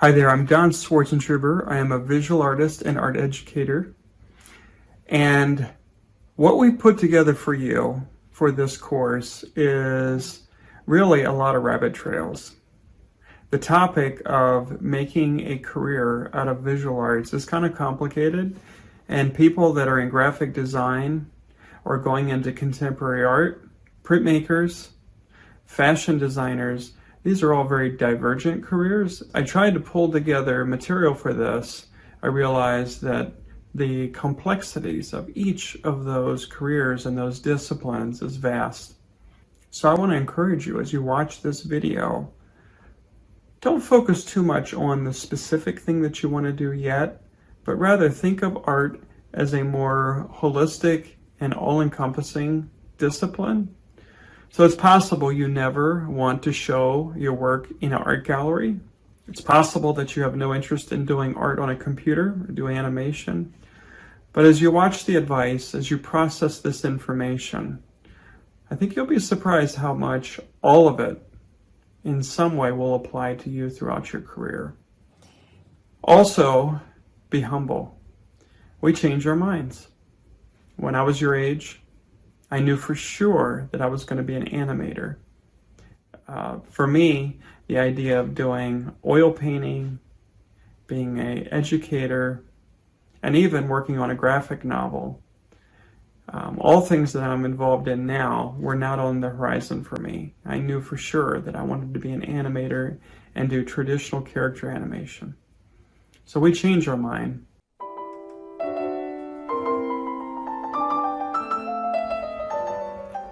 Hi there, I'm Don Swartzentruber. I am a visual artist and art educator. And what we put together for you for this course is really a lot of rabbit trails. The topic of making a career out of visual arts is kind of complicated, and people that are in graphic design or going into contemporary art, printmakers, fashion designers, these are all very divergent careers. I tried to pull together material for this. I realized that the complexities of each of those careers and those disciplines is vast. So I want to encourage you as you watch this video, don't focus too much on the specific thing that you want to do yet, but rather think of art as a more holistic and all-encompassing discipline. So it's possible you never want to show your work in an art gallery. It's possible that you have no interest in doing art on a computer or doing animation. But as you watch the advice, as you process this information, I think you'll be surprised how much all of it in some way will apply to you throughout your career. Also, be humble. We change our minds. When I was your age, I knew for sure that I was going to be an animator. For me, the idea of doing oil painting, being an educator, and even working on a graphic novel, all things that I'm involved in now were not on the horizon for me. I knew for sure that I wanted to be an animator and do traditional character animation. So we change our mind.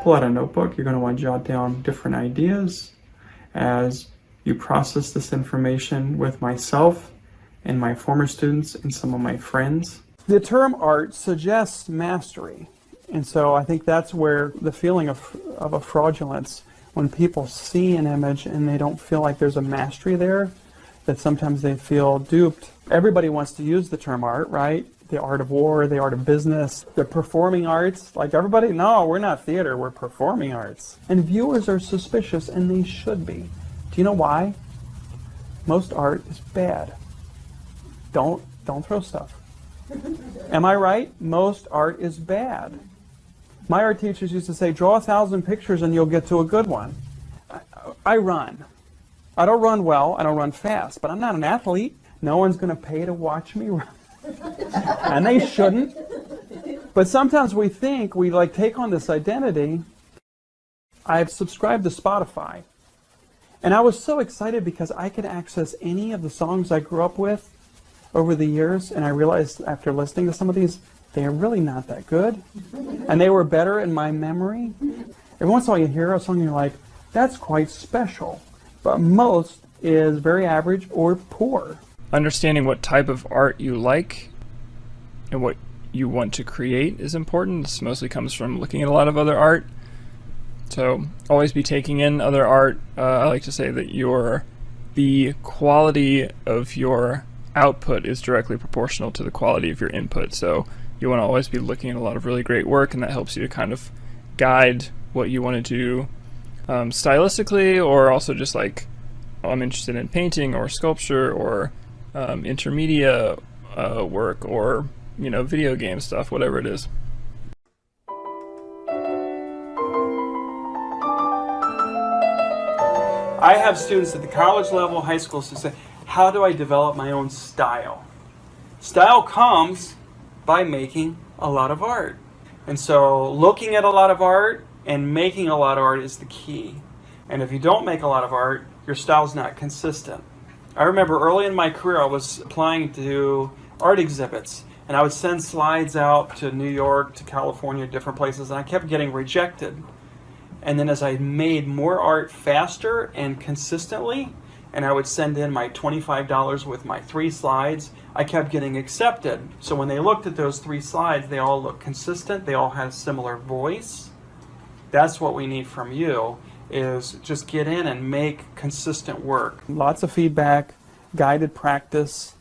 Pull out a notebook. You're going to want to jot down different ideas as you process this information with myself and my former students and some of my friends. The term art suggests mastery. And so I think that's where the feeling of a fraudulence, when people see an image and they don't feel like there's a mastery there, that sometimes they feel duped. Everybody wants to use the term art, right? The art of war, the art of business, the performing arts. Like everybody, no, we're not theater, we're performing arts. And viewers are suspicious, and they should be. Do you know why? Most art is bad. Don't throw stuff. Am I right? Most art is bad. My art teachers used to say, draw 1,000 pictures and you'll get to a good one. I run. I don't run well, I don't run fast, but I'm not an athlete. No one's going to pay to watch me run. And they shouldn't. But sometimes we think we take on this identity. I've subscribed to Spotify. And I was so excited because I could access any of the songs I grew up with over the years. And I realized after listening to some of these, they're really not that good. And they were better in my memory. Every once in a while you hear a song and you're like, that's quite special. But most is very average or poor. Understanding what type of art you like and what you want to create is important. This mostly comes from looking at a lot of other art. So always be taking in other art. I like to say that the quality of your output is directly proportional to the quality of your input. So you want to always be looking at a lot of really great work, and that helps you to kind of guide what you want to do stylistically, or also just I'm interested in painting or sculpture or intermedia work, or video game stuff, whatever it is. I have students at the college level, high school, who say, how do I develop my own style? Style comes by making a lot of art. And so looking at a lot of art and making a lot of art is the key. And if you don't make a lot of art, your style's not consistent. I remember early in my career, I was applying to art exhibits, and I would send slides out to New York, to California, different places, and I kept getting rejected. And then as I made more art faster and consistently, and I would send in my $25 with my 3 slides, I kept getting accepted. So when they looked at those 3 slides, they all looked consistent, they all had a similar voice. That's what we need from you, is just get in and make consistent work. Lots of feedback, guided practice,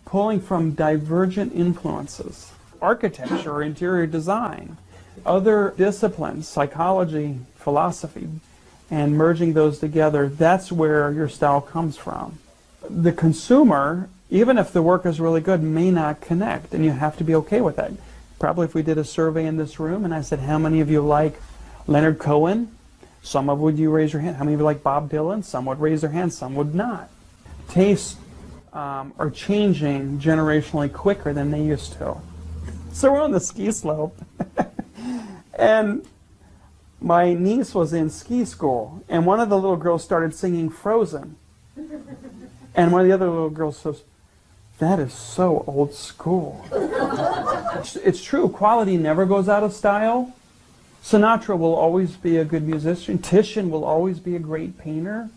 pulling from divergent influences, architecture, interior design, other disciplines, psychology, philosophy, and merging those together. That's where your style comes from. the consumer, even if the work is really good, may not connect, and you have to be okay with that. Probably if we did a survey in this room and I said, how many of you like Leonard Cohen? Some of you raise your hand. How many of you like Bob Dylan? Some would raise their hand, some would not. Tastes are changing generationally quicker than they used to. So we're on the ski slope, and my niece was in ski school, and one of the little girls started singing Frozen. And one of the other little girls says, that is so old school. It's true, quality never goes out of style. Sinatra will always be a good musician. Titian will always be a great painter.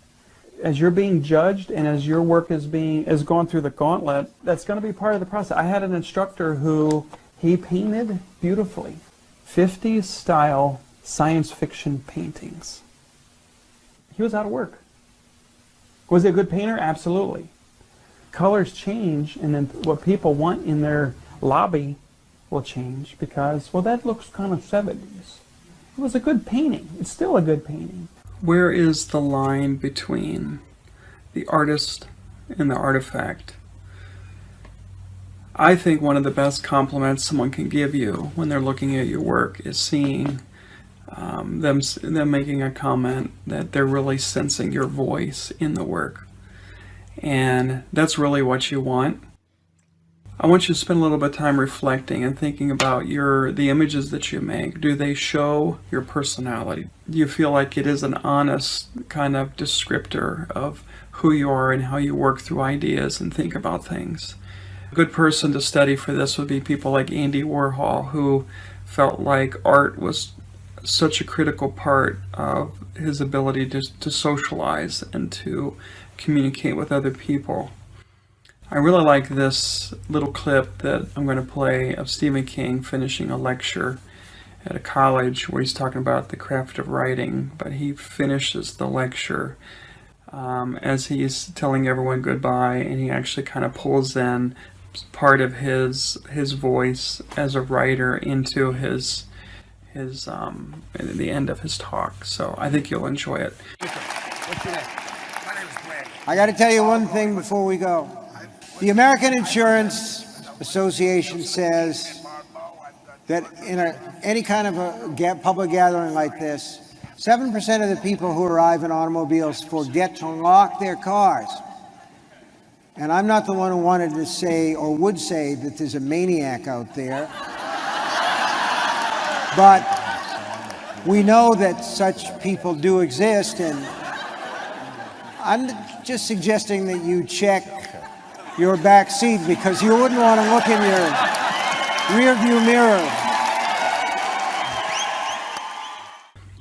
As you're being judged and as your work is going through the gauntlet, that's going to be part of the process. I had an instructor who, he painted beautifully 50s style science fiction paintings. He was out of work. Was he a good painter? Absolutely. Colors change, and then what people want in their lobby will change because, well, that looks kind of 70s. It was a good painting. It's still a good painting. Where is the line between the artist and the artifact? I think one of the best compliments someone can give you when they're looking at your work is seeing them making a comment that they're really sensing your voice in the work. And that's really what you want. I want you to spend a little bit of time reflecting and thinking about the images that you make. Do they show your personality? Do you feel like it is an honest kind of descriptor of who you are and how you work through ideas and think about things? A good person to study for this would be people like Andy Warhol, who felt like art was such a critical part of his ability to socialize and to communicate with other people. I really like this little clip that I'm going to play of Stephen King finishing a lecture at a college where he's talking about the craft of writing, but he finishes the lecture as he's telling everyone goodbye, and he actually kind of pulls in part of his voice as a writer into the end of his talk. So I think you'll enjoy it. What's your name? My name is Brandon. I got to tell you one thing before we go. The American Insurance Association says that in any kind of a public gathering like this, 7% of the people who arrive in automobiles forget to lock their cars. And I'm not the one who wanted to say or would say that there's a maniac out there. But we know that such people do exist, and I'm just suggesting that you check your back seat because you wouldn't want to look in your rearview mirror.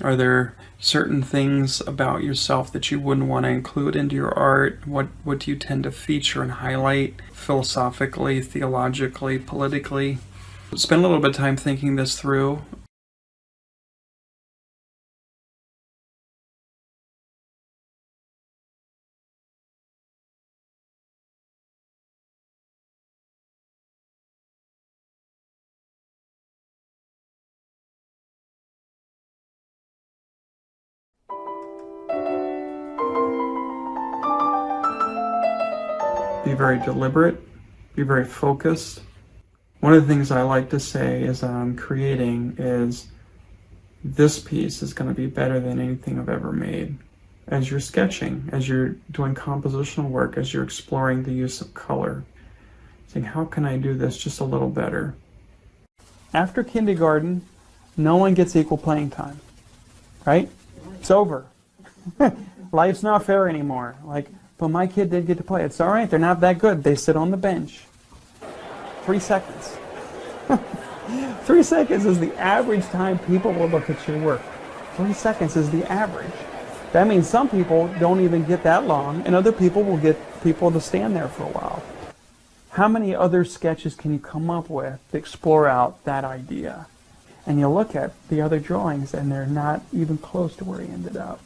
Are there certain things about yourself that you wouldn't want to include into your art? What do you tend to feature and highlight philosophically, theologically, politically? Spend a little bit of time thinking this through. Be very deliberate, be very focused. One of the things I like to say as I'm creating is this piece is going to be better than anything I've ever made. As you're sketching, as you're doing compositional work, as you're exploring the use of color, saying, how can I do this just a little better? After kindergarten, no one gets equal playing time, right? It's over. Life's not fair anymore. But my kid did get to play. It's all right. They're not that good. They sit on the bench. 3 seconds. 3 seconds is the average time people will look at your work. 3 seconds is the average. That means some people don't even get that long, and other people will get people to stand there for a while. How many other sketches can you come up with to explore out that idea? And you look at the other drawings, and they're not even close to where he ended up.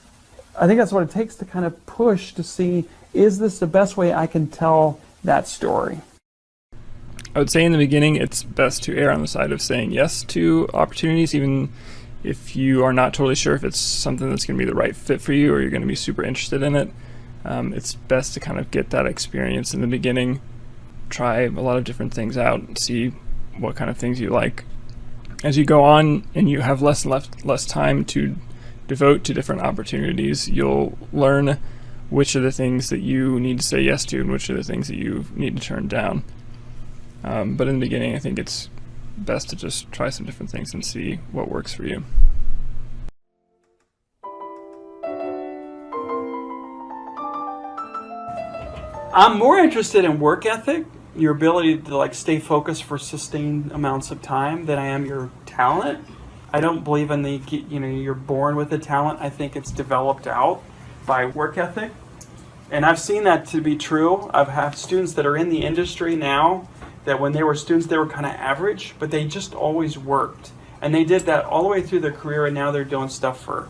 I think that's what it takes to kind of push to see, is this the best way I can tell that story? I would say in the beginning, it's best to err on the side of saying yes to opportunities, even if you are not totally sure if it's something that's going to be the right fit for you or you're going to be super interested in it. It's best to kind of get that experience in the beginning, try a lot of different things out, see what kind of things you like. As you go on and you have less time to devote to different opportunities, you'll learn which are the things that you need to say yes to and which are the things that you need to turn down. But in the beginning, I think it's best to just try some different things and see what works for you. I'm more interested in work ethic, your ability to like stay focused for sustained amounts of time, than I am your talent. I don't believe in the, you're born with a talent. I think it's developed out by work ethic. And I've seen that to be true. I've had students that are in the industry now that when they were students, they were kind of average, but they just always worked. And they did that all the way through their career, and now they're doing stuff for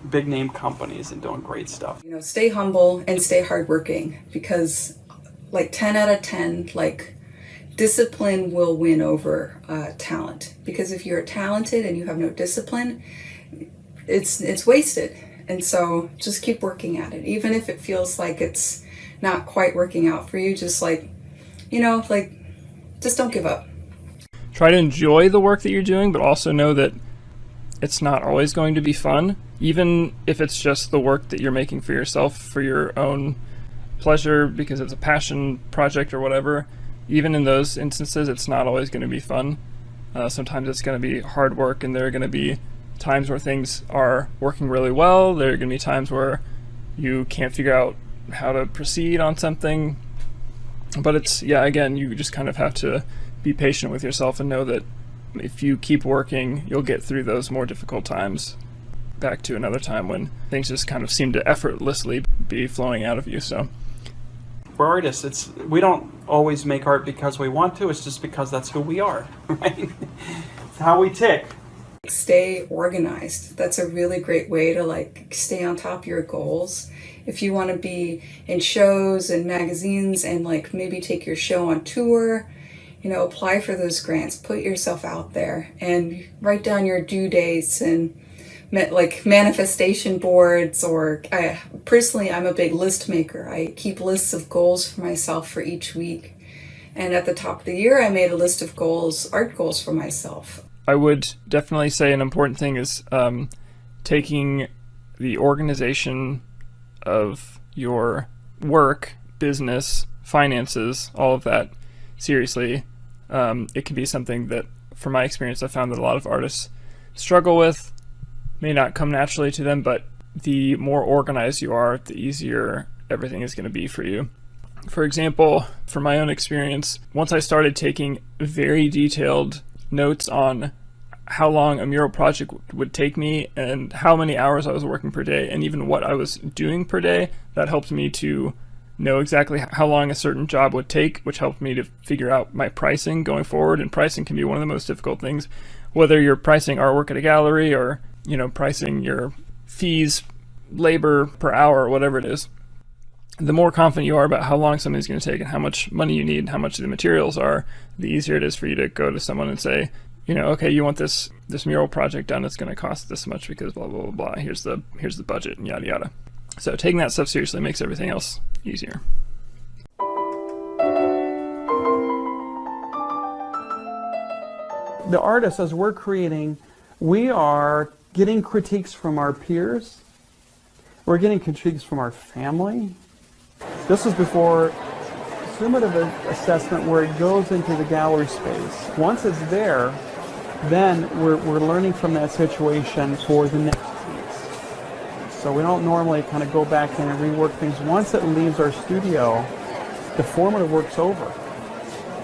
big name companies and doing great stuff. Stay humble and stay hardworking, because like 10 out of 10, like discipline will win over talent. Because if you're talented and you have no discipline, it's wasted. And so just keep working at it. Even if it feels like it's not quite working out for you, just just don't give up. Try to enjoy the work that you're doing, but also know that it's not always going to be fun. Even if it's just the work that you're making for yourself, for your own pleasure, because it's a passion project or whatever, even in those instances, it's not always going to be fun. Sometimes it's going to be hard work, and there are going to be times where things are working really well. There are going to be times where you can't figure out how to proceed on something. But again, you just kind of have to be patient with yourself and know that if you keep working, you'll get through those more difficult times back to another time when things just kind of seem to effortlessly be flowing out of you. So we're artists. We don't always make art because we want to. It's just because that's who we are, right? It's how we tick. Stay organized. That's a really great way to stay on top of your goals. If you want to be in shows and magazines and maybe take your show on tour, apply for those grants, put yourself out there and write down your due dates and manifestation boards. Or personally, I'm a big list maker. I keep lists of goals for myself for each week. And at the top of the year, I made a list of goals, art goals for myself. I would definitely say an important thing is taking the organization of your work, business, finances, all of that seriously. It can be something that, from my experience, I found that a lot of artists struggle with. May not come naturally to them, but the more organized you are, the easier everything is going to be for you. For example, from my own experience, once I started taking very detailed notes on how long a mural project would take me and how many hours I was working per day and even what I was doing per day, that helped me to know exactly how long a certain job would take, which helped me to figure out my pricing going forward. And pricing can be one of the most difficult things, whether you're pricing artwork at a gallery or pricing your fees, labor per hour, or whatever it is. The more confident you are about how long something's going to take and how much money you need and how much the materials are, the easier it is for you to go to someone and say, okay, you want this mural project done, it's going to cost this much because blah, blah, blah, blah. Here's the budget and yada, yada. So taking that stuff seriously makes everything else easier. The artists, as we're creating, we are getting critiques from our peers. We're getting critiques from our family. This was before summative assessment, where it goes into the gallery space. Once it's there, then we're learning from that situation for the next piece. So we don't normally kind of go back in and rework things. Once it leaves our studio, the formative work's over.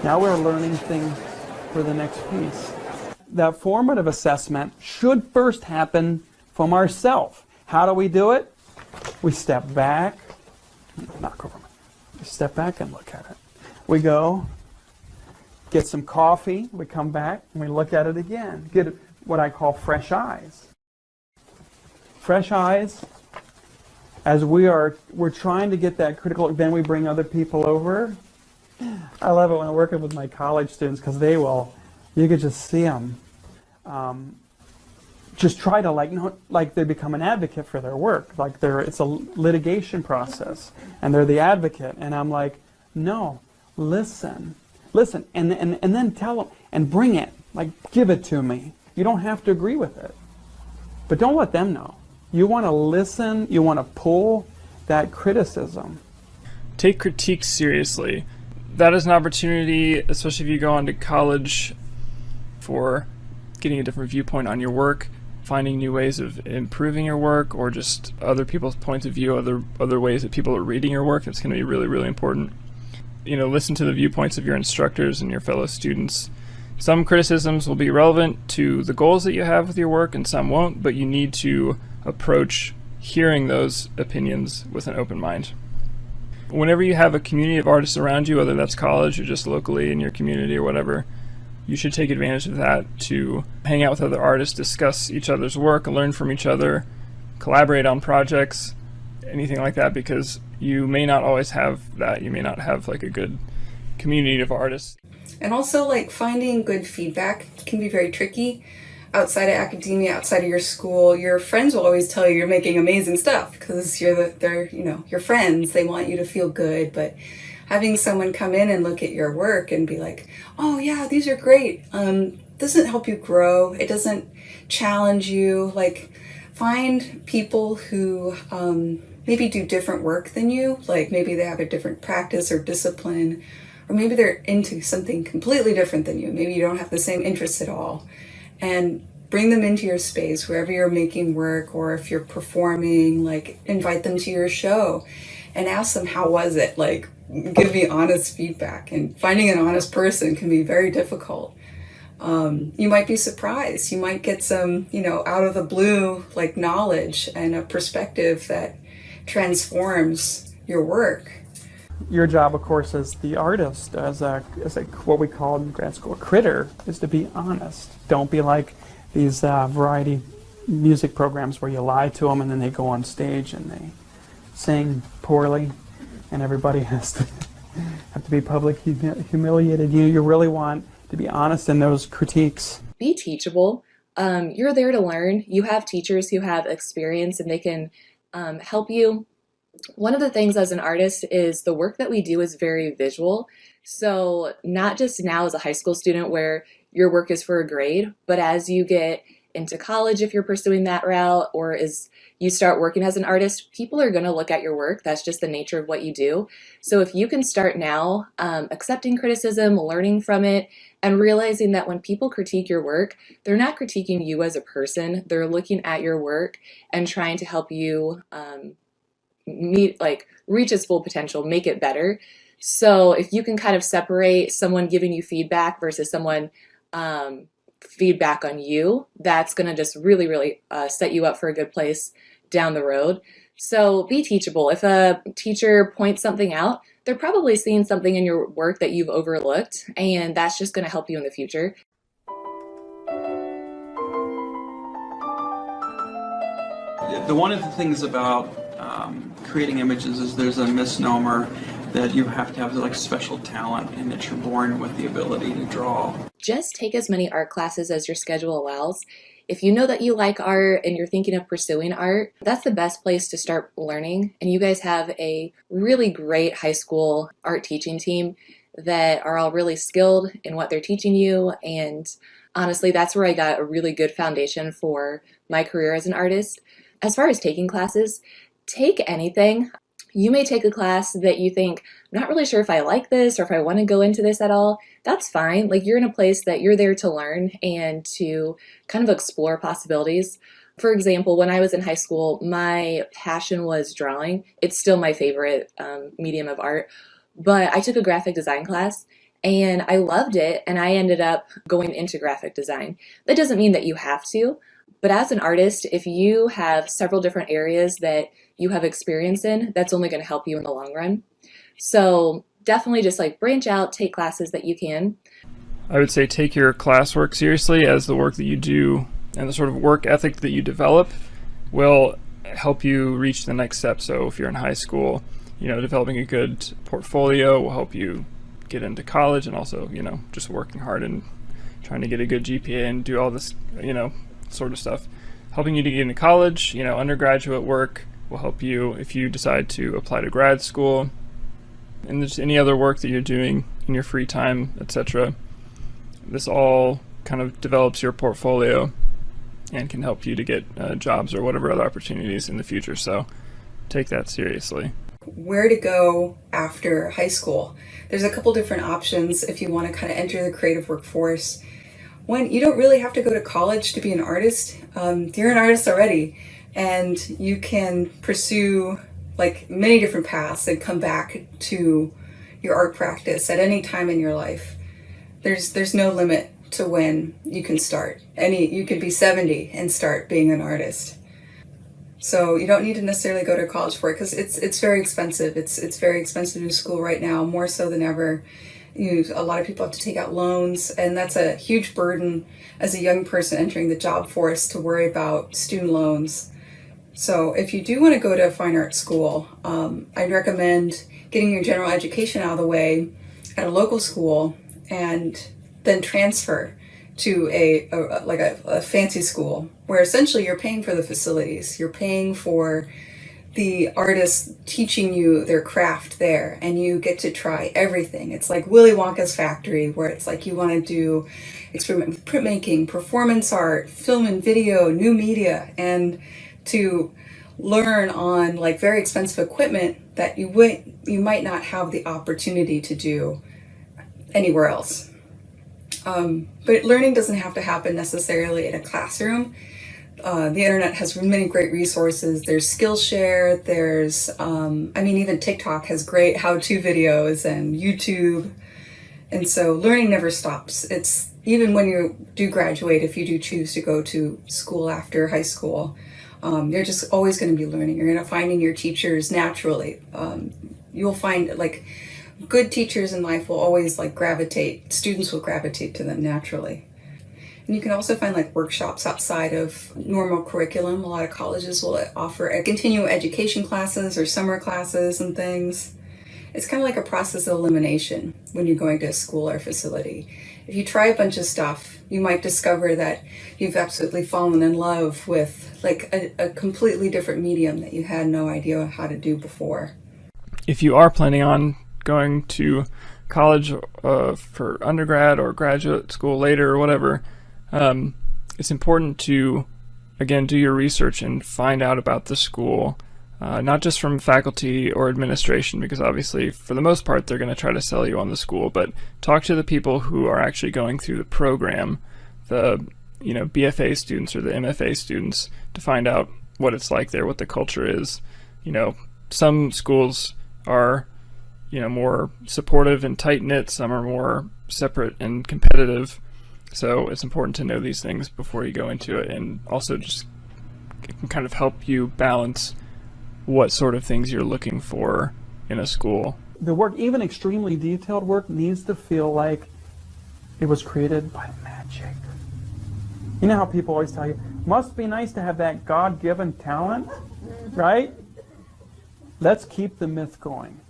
Now we're learning things for the next piece. That formative assessment should first happen from ourselves. How do we do it? We step back, knock over. We step back and look at it. We go, get some coffee, we come back, and we look at it again. Get what I call fresh eyes. Fresh eyes, as we're trying to get that critical, then we bring other people over. I love it when I'm working with my college students, because you could just see them just try to like they become an advocate for their work, like it's a litigation process and they're the advocate, and I'm like, no, listen, and then tell them and bring it, like give it to me. You don't have to agree with it, but don't let them know. You want to listen, you want to pull that criticism. Take critique seriously. That is an opportunity, especially if you go on to college, for getting a different viewpoint on your work, finding new ways of improving your work, or just other people's points of view, other ways that people are reading your work. It's going to be really, really important. Listen to the viewpoints of your instructors and your fellow students. Some criticisms will be relevant to the goals that you have with your work and some won't, but you need to approach hearing those opinions with an open mind. Whenever you have a community of artists around you, whether that's college or just locally in your community or whatever, you should take advantage of that to hang out with other artists, discuss each other's work, learn from each other, collaborate on projects, anything like that, because you may not always have that. You may not have like a good community of artists. And also, like, finding good feedback can be very tricky. Outside of academia, outside of your school, your friends will always tell you you're making amazing stuff because they're your friends. They want you to feel good, but having someone come in and look at your work and be like, oh yeah, these are great, doesn't help you grow. It doesn't challenge you. Like, find people who maybe do different work than you. Like, maybe they have a different practice or discipline, or maybe they're into something completely different than you. Maybe you don't have the same interests at all. And bring them into your space wherever you're making work, or if you're performing, like, invite them to your show and ask them, how was it? Like, give me honest feedback. And finding an honest person can be very difficult. You might be surprised. You might get some, out of the blue, like, knowledge and a perspective that transforms your work. Your job, of course, as the artist, as a what we call in grad school a critter, is to be honest. Don't be like these variety music programs where you lie to them and then they go on stage and they sing poorly, and everybody has to have to be publicly humiliated. You really want to be honest in those critiques. Be teachable. You're there to learn. You have teachers who have experience and they can help you. One of the things as an artist is the work that we do is very visual. So not just now as a high school student where your work is for a grade, but as you get into college, if you're pursuing that route, or as you start working as an artist, people are going to look at your work. That's just the nature of what you do. So if you can start now accepting criticism, learning from it, and realizing that when people critique your work, they're not critiquing you as a person. They're looking at your work and trying to help you reach its full potential, make it better. So if you can kind of separate someone giving you feedback versus someone feedback on you, that's going to just really, really set you up for a good place down the road. So be teachable. If a teacher points something out, they're probably seeing something in your work that you've overlooked, and that's just going to help you in the future. One of the things about creating images is there's a misnomer that you have to have like special talent and that you're born with the ability to draw. Just take as many art classes as your schedule allows. If you know that you like art and you're thinking of pursuing art, that's the best place to start learning. And you guys have a really great high school art teaching team that are all really skilled in what they're teaching you. And honestly, that's where I got a really good foundation for my career as an artist. As far as taking classes, take anything. You may take a class that you think, I'm not really sure if I like this or if I want to go into this at all. That's fine. Like, you're in a place that you're there to learn and to kind of explore possibilities. For example, when I was in high school, my passion was drawing. It's still my favorite medium of art. But I took a graphic design class and I loved it, and I ended up going into graphic design. That doesn't mean that you have to, but as an artist, if you have several different areas that you have experience in, that's only going to help you in the long run. So definitely just like branch out, take classes that you can. I would say take your classwork seriously, as the work that you do and the sort of work ethic that you develop will help you reach the next step. So if you're in high school, developing a good portfolio will help you get into college, and also, just working hard and trying to get a good GPA and do all this, sort of stuff helping you to get into college. Undergraduate work will help you if you decide to apply to grad school, and just any other work that you're doing in your free time, etc. This all kind of develops your portfolio and can help you to get jobs or whatever other opportunities in the future. So take that seriously. Where to go after high school? There's a couple different options if you want to kind of enter the creative workforce. One, you don't really have to go to college to be an artist. You're an artist already, and you can pursue like many different paths and come back to your art practice at any time in your life. There's no limit to when you can start. You could be 70 and start being an artist. So you don't need to necessarily go to college for it, because it's very expensive. It's very expensive to school right now, more so than ever. A lot of people have to take out loans, and that's a huge burden as a young person entering the job force to worry about student loans. So if you do want to go to a fine art school, I'd recommend getting your general education out of the way at a local school and then transfer to a fancy school where essentially you're paying for the facilities. You're paying for the artists teaching you their craft there, and you get to try everything. It's like Willy Wonka's factory, where it's like you want to do experiment with printmaking, performance art, film and video, new media, and to learn on like very expensive equipment that you might not have the opportunity to do anywhere else. But learning doesn't have to happen necessarily in a classroom. The internet has many great resources. There's Skillshare, there's, even TikTok has great how-to videos, and YouTube. And so learning never stops. It's even when you do graduate, if you do choose to go to school after high school, you're just always going to be learning. You're going to find your teachers naturally. You'll find like good teachers in life will always students will gravitate to them naturally. And you can also find like workshops outside of normal curriculum. A lot of colleges will offer a continuing education classes or summer classes and things. It's kind of like a process of elimination when you're going to a school or facility. If you try a bunch of stuff, you might discover that you've absolutely fallen in love with like a completely different medium that you had no idea how to do before. If you are planning on going to college for undergrad or graduate school later or whatever, it's important to, again, do your research and find out about the school, not just from faculty or administration, because obviously for the most part they're going to try to sell you on the school, but talk to the people who are actually going through the program, the BFA students or the MFA students, to find out what it's like there, what the culture is. Some schools are more supportive and tight-knit, some are more separate and competitive. So it's important to know these things before you go into it, and also just it can kind of help you balance what sort of things you're looking for in a school. The work, even extremely detailed work, needs to feel like it was created by magic. You know how people always tell you, must be nice to have that God-given talent, right? Let's keep the myth going.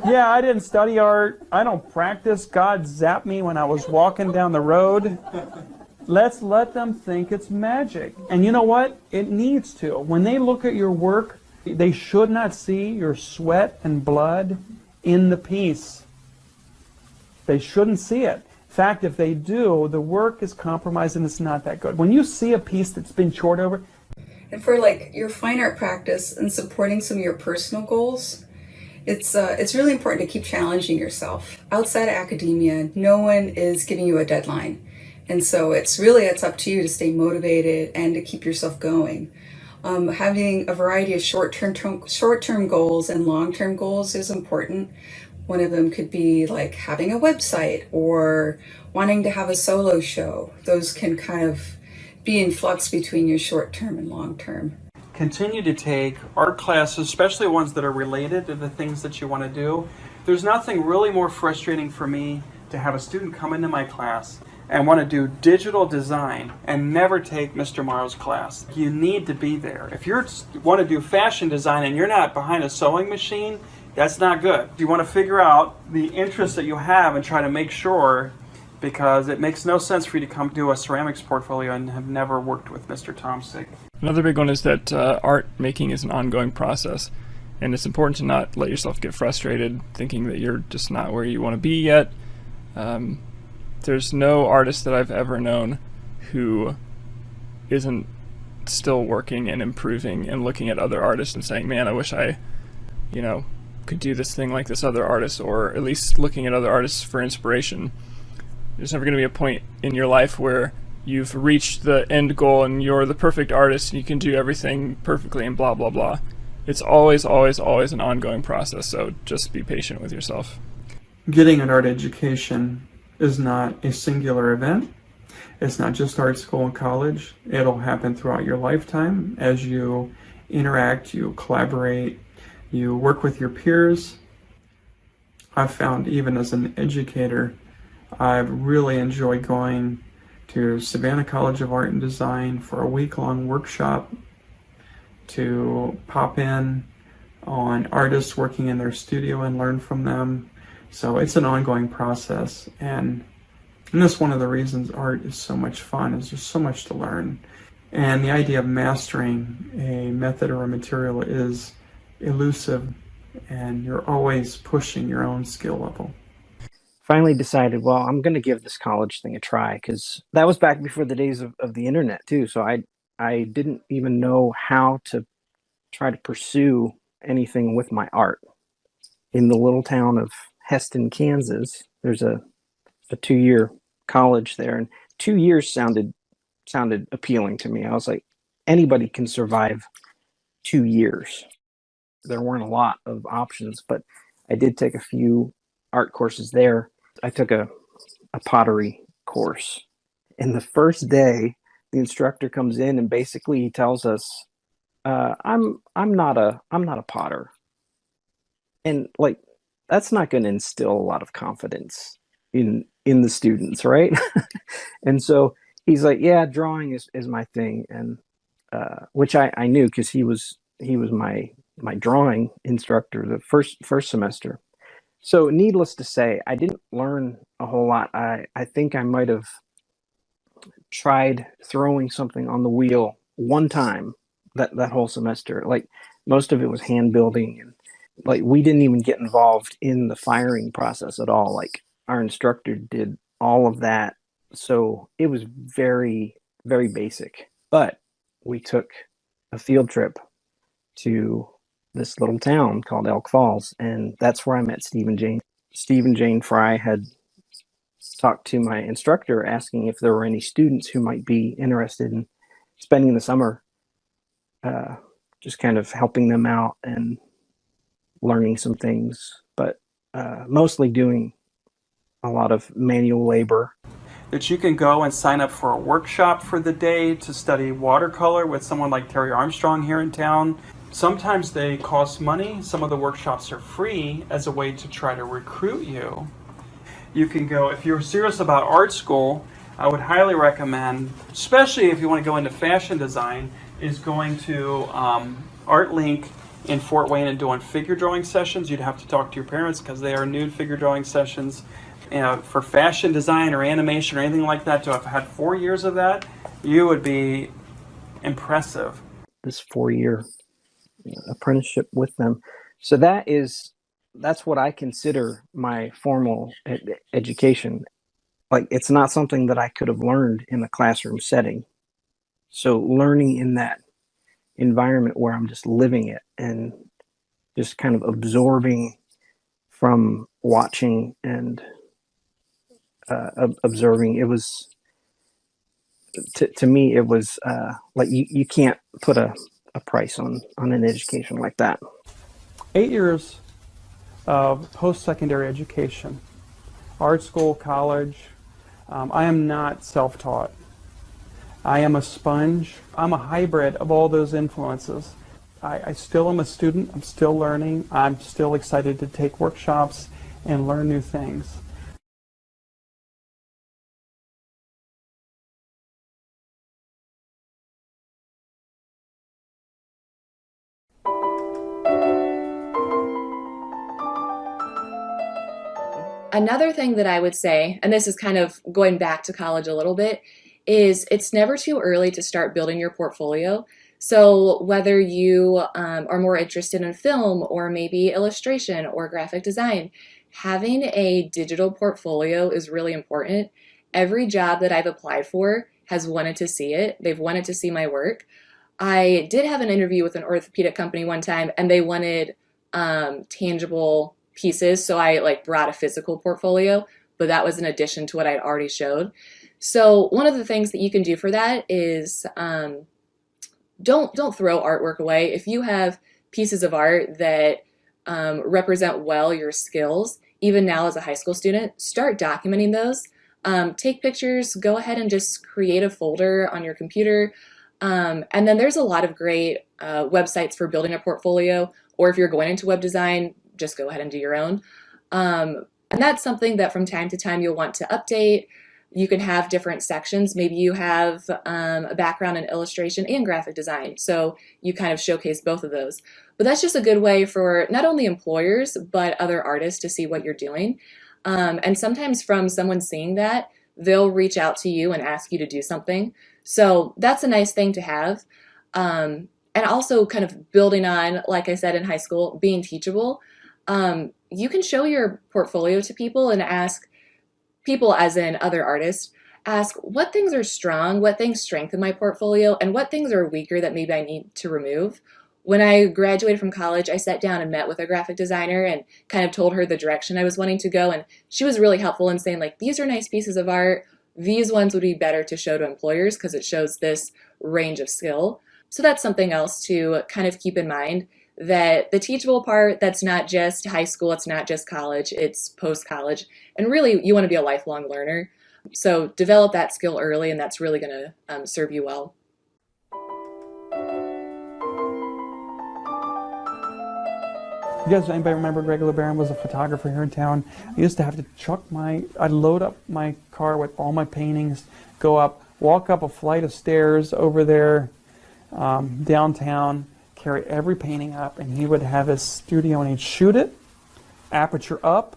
Yeah, I didn't study art. I don't practice. God zapped me when I was walking down the road. Let's let them think it's magic. And you know what? It needs to. When they look at your work, they should not see your sweat and blood in the piece. They shouldn't see it. In fact, if they do, the work is compromised and it's not that good. When you see a piece that's been chored over. And for like your fine art practice and supporting some of your personal goals, it's really important to keep challenging yourself. Outside of academia, no one is giving you a deadline. And so it's up to you to stay motivated and to keep yourself going. Having a variety of short-term goals and long-term goals is important. One of them could be like having a website or wanting to have a solo show. Those can kind of be in flux between your short-term and long-term. Continue to take art classes, especially ones that are related to the things that you want to do. There's nothing really more frustrating for me to have a student come into my class and want to do digital design and never take Mr. Morrow's class. You need to be there. If you want to do fashion design and you're not behind a sewing machine, that's not good. You want to figure out the interests that you have and try to make sure because it makes no sense for you to come do a ceramics portfolio and have never worked with Mr. Tomsik. Another big one is that art making is an ongoing process, and it's important to not let yourself get frustrated thinking that you're just not where you want to be yet. There's no artist that I've ever known who isn't still working and improving and looking at other artists and saying, man, I wish I, could do this thing like this other artist, or at least looking at other artists for inspiration. There's never going to be a point in your life where you've reached the end goal and you're the perfect artist and you can do everything perfectly and blah, blah, blah. It's always, always, always an ongoing process, so just be patient with yourself. Getting an art education is not a singular event. It's not just art school and college. It'll happen throughout your lifetime as you interact, you collaborate, you work with your peers. I've found even as an educator, I've really enjoyed going to Savannah College of Art and Design for a week-long workshop, to pop in on artists working in their studio and learn from them. So it's an ongoing process, and that's one of the reasons art is so much fun, is there's so much to learn. And the idea of mastering a method or a material is elusive, and you're always pushing your own skill level. Finally decided, well, I'm going to give this college thing a try, because that was back before the days of the internet too. So I didn't even know how to try to pursue anything with my art. In the little town of Heston, Kansas, there's a 2-year college there, and 2 years sounded appealing to me. I was like, anybody can survive 2 years. There weren't a lot of options, but I did take a few art courses there. I took a pottery course, and the first day the instructor comes in and basically he tells us, I'm not a potter. And like, that's not going to instill a lot of confidence in the students, right? And so he's like, yeah, drawing is my thing. And which I knew, because he was my drawing instructor the first semester. So needless to say, I didn't learn a whole lot. I think I might have tried throwing something on the wheel one time that whole semester. Like, most of it was hand building, and like, we didn't even get involved in the firing process at all. Like, our instructor did all of that. So it was very, very basic. But we took a field trip to this little town called Elk Falls, and that's where I met Steve and Jane. Steve and Jane Fry had talked to my instructor asking if there were any students who might be interested in spending the summer just kind of helping them out and learning some things, but mostly doing a lot of manual labor. That you can go and sign up for a workshop for the day to study watercolor with someone like Terry Armstrong here in town. Sometimes they cost money. Some of the workshops are free as a way to try to recruit you. You can go, if you're serious about art school, I would highly recommend, especially if you want to go into fashion design, is going to ArtLink in Fort Wayne and doing figure drawing sessions. You'd have to talk to your parents because they are nude figure drawing sessions. For fashion design or animation or anything like that, to have had 4 years of that, you would be impressive. This 4-year apprenticeship with them. So that's what I consider my formal education. Like, it's not something that I could have learned in the classroom setting. So learning in that environment where I'm just living it and just kind of absorbing from watching and observing, it was, to me, it was like, you can't put a price on an education like that. 8 years of post-secondary education, art school, college. I am not self-taught. I am a sponge. I'm a hybrid of all those influences. I still am a student. I'm still learning. I'm still excited to take workshops and learn new things. Another thing that I would say, and this is kind of going back to college a little bit, is it's never too early to start building your portfolio. So whether you are more interested in film or maybe illustration or graphic design, having a digital portfolio is really important. Every job that I've applied for has wanted to see it. They've wanted to see my work. I did have an interview with an orthopedic company one time, and they wanted tangible pieces, so I brought a physical portfolio, but that was in addition to what I'd already showed. So one of the things that you can do for that is don't throw artwork away. If you have pieces of art that represent well your skills, even now as a high school student, start documenting those. Take pictures, go ahead and just create a folder on your computer. And then there's a lot of great websites for building a portfolio, or if you're going into web design, just go ahead and do your own. And that's something that from time to time you'll want to update. You can have different sections. Maybe you have a background in illustration and graphic design, so you kind of showcase both of those. But that's just a good way for not only employers, but other artists to see what you're doing. And sometimes from someone seeing that, they'll reach out to you and ask you to do something. So that's a nice thing to have. And also kind of building on, like I said in high school, being teachable. You can show your portfolio to people and ask people, as in other artists, ask what things are strong, what things strengthen my portfolio, and what things are weaker that maybe I need to remove. When I graduated from college, I sat down and met with a graphic designer and kind of told her the direction I was wanting to go. And she was really helpful in saying, these are nice pieces of art. These ones would be better to show to employers because it shows this range of skill. So that's something else to kind of keep in mind, that the teachable part, that's not just high school, it's not just college, it's post-college. And really, you want to be a lifelong learner. So develop that skill early, and that's really going to serve you well. You guys, anybody remember Greg LeBaron was a photographer here in town? I used to have to I'd load up my car with all my paintings, go up, walk up a flight of stairs over there downtown, carry every painting up, and he would have his studio and he'd shoot it, aperture up,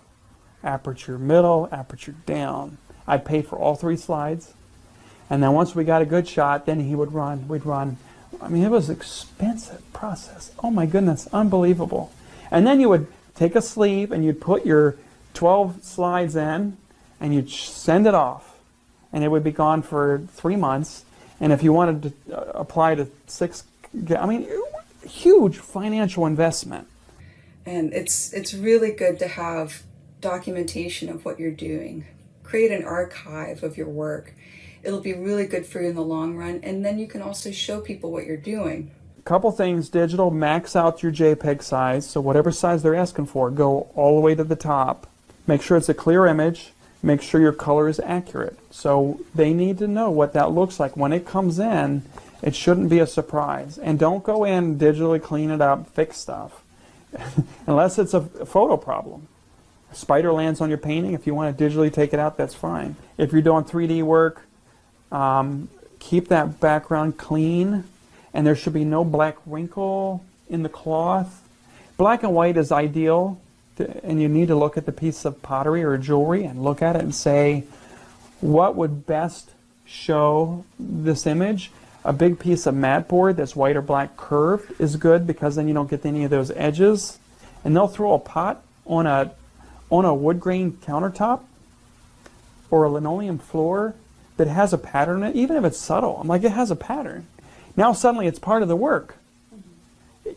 aperture middle, aperture down. I'd pay for all 3 slides, and then once we got a good shot, then we'd run. I mean, it was an expensive process. Oh my goodness, unbelievable. And then you would take a sleeve and you'd put your 12 slides in and you'd send it off, and it would be gone for 3 months. And if you wanted to apply to 6, I mean, huge financial investment. And it's really good to have documentation of what you're doing. Create an archive of your work. It'll be really good for you in the long run, and then you can also show people what you're doing. Couple things: digital, max out your JPEG size, so whatever size they're asking for, go all the way to the top. Make sure it's a clear image. Make sure your color is accurate. So they need to know what that looks like. When it comes in, it shouldn't be a surprise. And don't go in, digitally clean it up, fix stuff. Unless it's a photo problem. A spider lands on your painting. If you want to digitally take it out, that's fine. If you're doing 3D work, keep that background clean. And there should be no black wrinkle in the cloth. Black and white is ideal, and you need to look at the piece of pottery or jewelry and look at it and say, what would best show this image? A big piece of mat board that's white or black curved is good, because then you don't get any of those edges. And they'll throw a pot on a wood grain countertop or a linoleum floor that has a pattern in it, even if it's subtle. I'm like, it has a pattern. Now suddenly it's part of the work.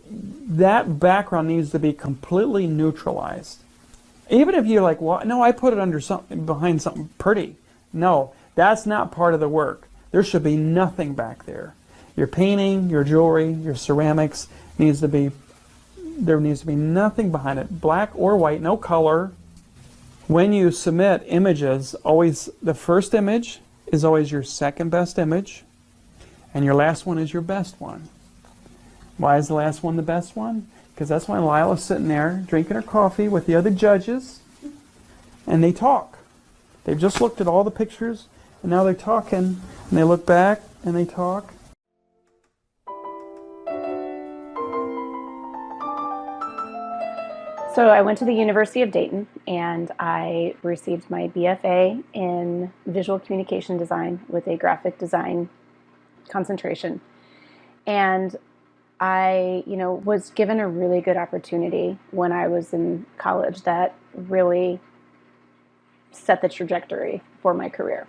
That background needs to be completely neutralized. Even if you're like, well, no, I put it under something, behind something pretty. No, that's not part of the work. There should be nothing back there. Your painting, your jewelry, your ceramics there needs to be nothing behind it. Black or white, no color. When you submit images, always the first image is always your second best image, and your last one is your best one. Why is the last one the best one? Because that's when Lila's sitting there drinking her coffee with the other judges, and they talk. They've just looked at all the pictures, and now they're talking, and they look back, and they talk. So I went to the University of Dayton and I received my BFA in visual communication design with a graphic design concentration. And I, was given a really good opportunity when I was in college that really set the trajectory for my career.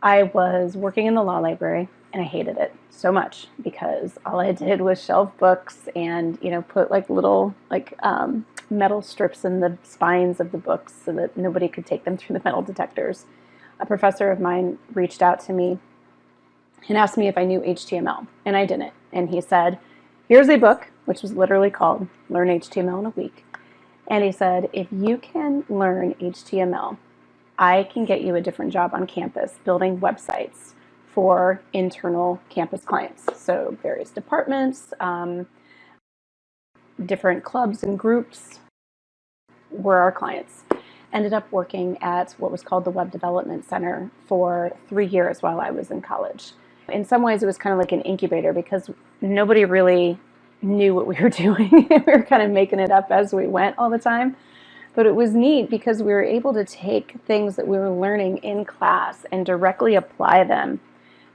I was working in the law library and I hated it so much because all I did was shelve books and, put little metal strips in the spines of the books so that nobody could take them through the metal detectors. A professor of mine reached out to me and asked me if I knew HTML, and I didn't. And he said, here's a book, which was literally called Learn HTML in a Week. And he said, if you can learn HTML, I can get you a different job on campus building websites for internal campus clients. So various departments, different clubs and groups were our clients. Ended up working at what was called the Web Development Center for 3 years while I was in college. In some ways, it was kind of like an incubator because nobody really knew what we were doing. We were kind of making it up as we went all the time. But it was neat because we were able to take things that we were learning in class and directly apply them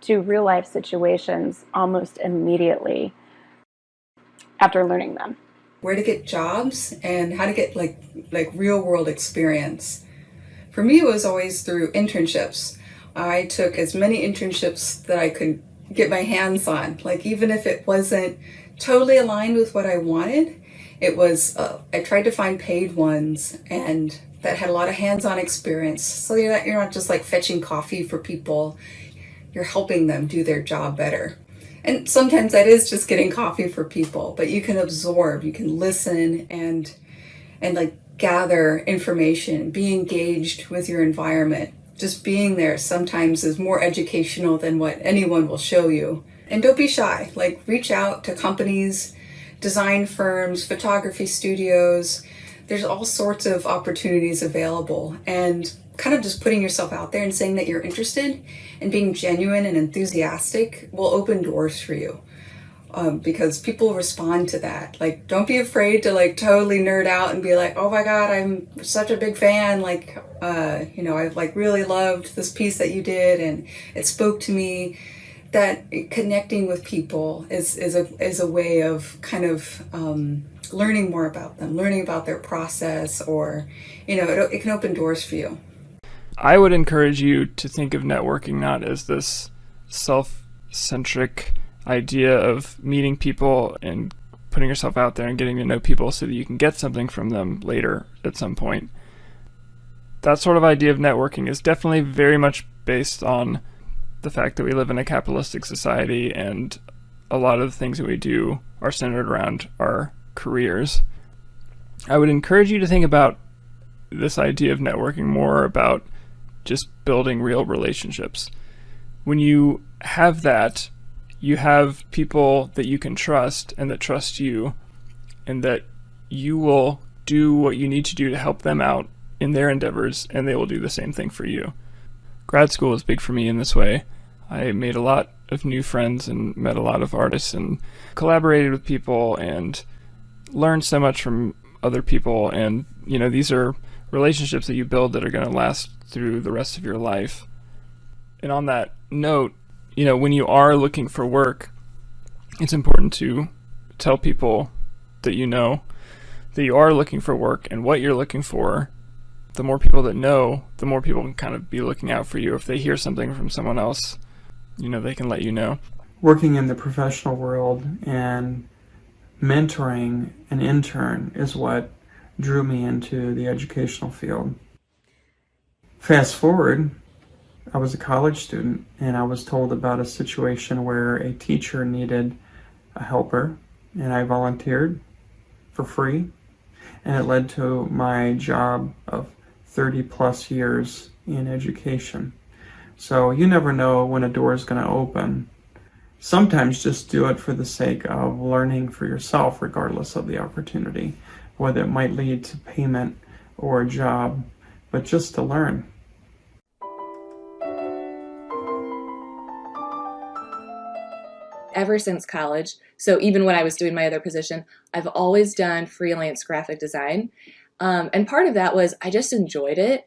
to real life situations almost immediately after learning them. Where to get jobs and how to get like real world experience. For me, it was always through internships. I took as many internships that I could get my hands on. Even if it wasn't totally aligned with what I wanted, it was, I tried to find paid ones and that had a lot of hands-on experience. So you're not just fetching coffee for people, you're helping them do their job better. And sometimes that is just getting coffee for people, but you can absorb, you can listen and gather information, be engaged with your environment. Just being there sometimes is more educational than what anyone will show you. And don't be shy, reach out to companies, design firms, photography studios. There's all sorts of opportunities available, and kind of just putting yourself out there and saying that you're interested and being genuine and enthusiastic will open doors for you. Because people respond to that. Don't be afraid to totally nerd out and be oh my God, I'm such a big fan. I really loved this piece that you did and it spoke to me. That connecting with people is a way of kind of learning more about them, learning about their process, or it can open doors for you. I would encourage you to think of networking not as this self-centric idea of meeting people and putting yourself out there and getting to know people so that you can get something from them later at some point. That sort of idea of networking is definitely very much based on the fact that we live in a capitalistic society and a lot of the things that we do are centered around our careers. I would encourage you to think about this idea of networking more about just building real relationships. When you have that, you have people that you can trust and that trust you, and that you will do what you need to do to help them out in their endeavors, and they will do the same thing for you. Grad school was big for me in this way. I made a lot of new friends and met a lot of artists and collaborated with people and learned so much from other people. And, these are relationships that you build that are going to last through the rest of your life. And on that note, when you are looking for work, it's important to tell people that that you are looking for work and what you're looking for. The more people that know, the more people can kind of be looking out for you. If they hear something from someone else, they can let you know. Working in the professional world and mentoring an intern is what drew me into the educational field. Fast forward, I was a college student and I was told about a situation where a teacher needed a helper, and I volunteered for free, and it led to my job of 30 plus years in education. So you never know when a door is going to open. Sometimes just do it for the sake of learning for yourself, regardless of the opportunity, whether it might lead to payment or a job, but just to learn. ever since college. So even when I was doing my other position, I've always done freelance graphic design. And part of that was I just enjoyed it.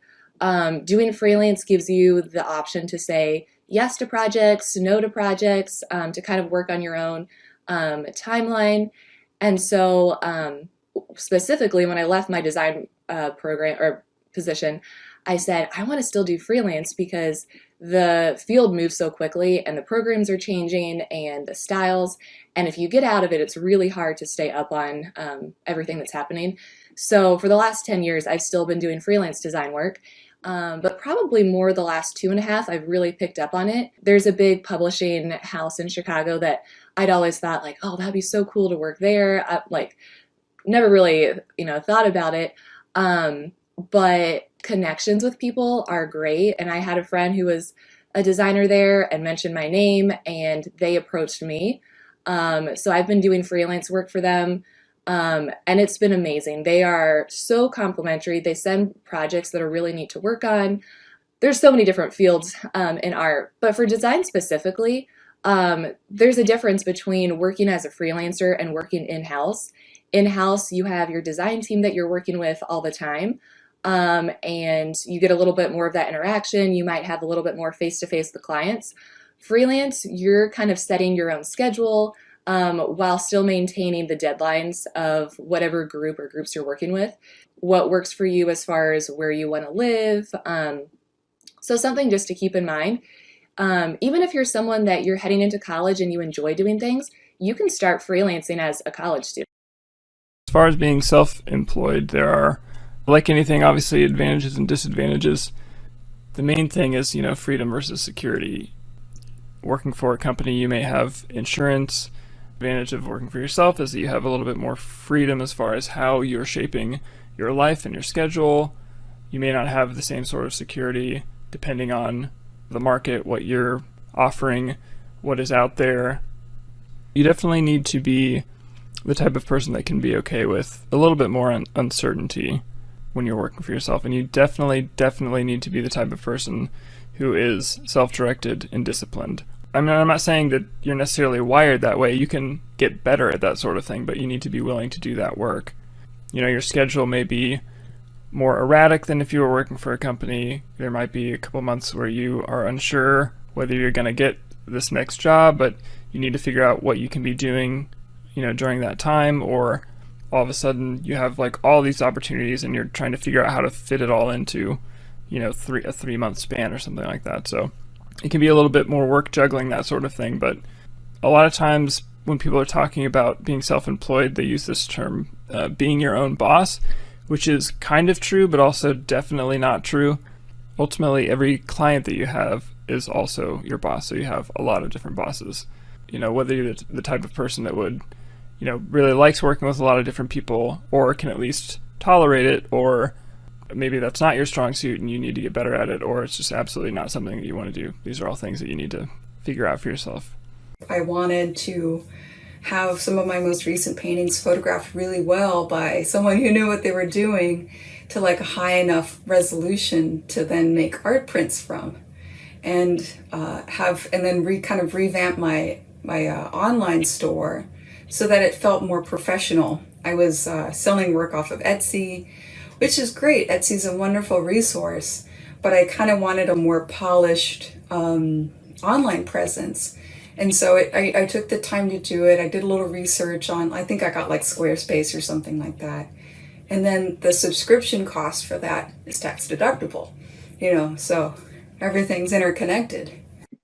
Doing freelance gives you the option to say yes to projects, no to projects, to kind of work on your own timeline. And so specifically when I left my design program or position, I said, I want to still do freelance because the field moves so quickly and the programs are changing and the styles. And if you get out of it, it's really hard to stay up on everything that's happening. So for the last 10 years, I've still been doing freelance design work. But probably more the last 2.5, I've really picked up on it. There's a big publishing house in Chicago that I'd always thought like, oh, that'd be so cool to work there. I, like, never really, thought about it. But connections with people are great. And I had a friend who was a designer there and mentioned my name and they approached me. So I've been doing freelance work for them. And it's been amazing. They are so complimentary. They send projects that are really neat to work on. There's so many different fields in art, but for design specifically, there's a difference between working as a freelancer and working in-house. In-house, you have your design team that you're working with all the time, and you get a little bit more of that interaction. You might have a little bit more face-to-face with clients. Freelance, you're kind of setting your own schedule, while still maintaining the deadlines of whatever group or groups you're working with, what works for you as far as where you want to live. So something just to keep in mind, even if you're someone that you're heading into college and you enjoy doing things, you can start freelancing as a college student. As far as being self-employed, there are, like anything, obviously advantages and disadvantages. The main thing is, freedom versus security. Working for a company, you may have insurance. Advantage of working for yourself is that you have a little bit more freedom as far as how you're shaping your life and your schedule. You may not have the same sort of security depending on the market, what you're offering, what is out there. You definitely need to be the type of person that can be okay with a little bit more uncertainty when you're working for yourself. And you definitely need to be the type of person who is self-directed and disciplined. I'm not saying that you're necessarily wired that way. You can get better at that sort of thing, but you need to be willing to do that work. Your schedule may be more erratic than if you were working for a company. There might be a couple months where you are unsure whether you're going to get this next job, but you need to figure out what you can be doing, during that time, or all of a sudden you have like all these opportunities and you're trying to figure out how to fit it all into, a 3-month span or something like that. So it can be a little bit more work juggling that sort of thing, but a lot of times when people are talking about being self-employed, they use this term, being your own boss, which is kind of true, but also definitely not true. Ultimately, every client that you have is also your boss, so you have a lot of different bosses. Whether you're the type of person that would, really likes working with a lot of different people, or can at least tolerate it, or maybe that's not your strong suit and you need to get better at it, or it's just absolutely not something that you want to do. These are all things that you need to figure out for yourself. I wanted to have some of my most recent paintings photographed really well by someone who knew what they were doing to like a high enough resolution to then make art prints from, and then kind of revamp my online store so that it felt more professional. I was selling work off of Etsy, which is great. Etsy's a wonderful resource, but I kind of wanted a more polished online presence. And so I took the time to do it. I did a little research on, I think I got like Squarespace or something like that. And then the subscription cost for that is tax deductible, so everything's interconnected.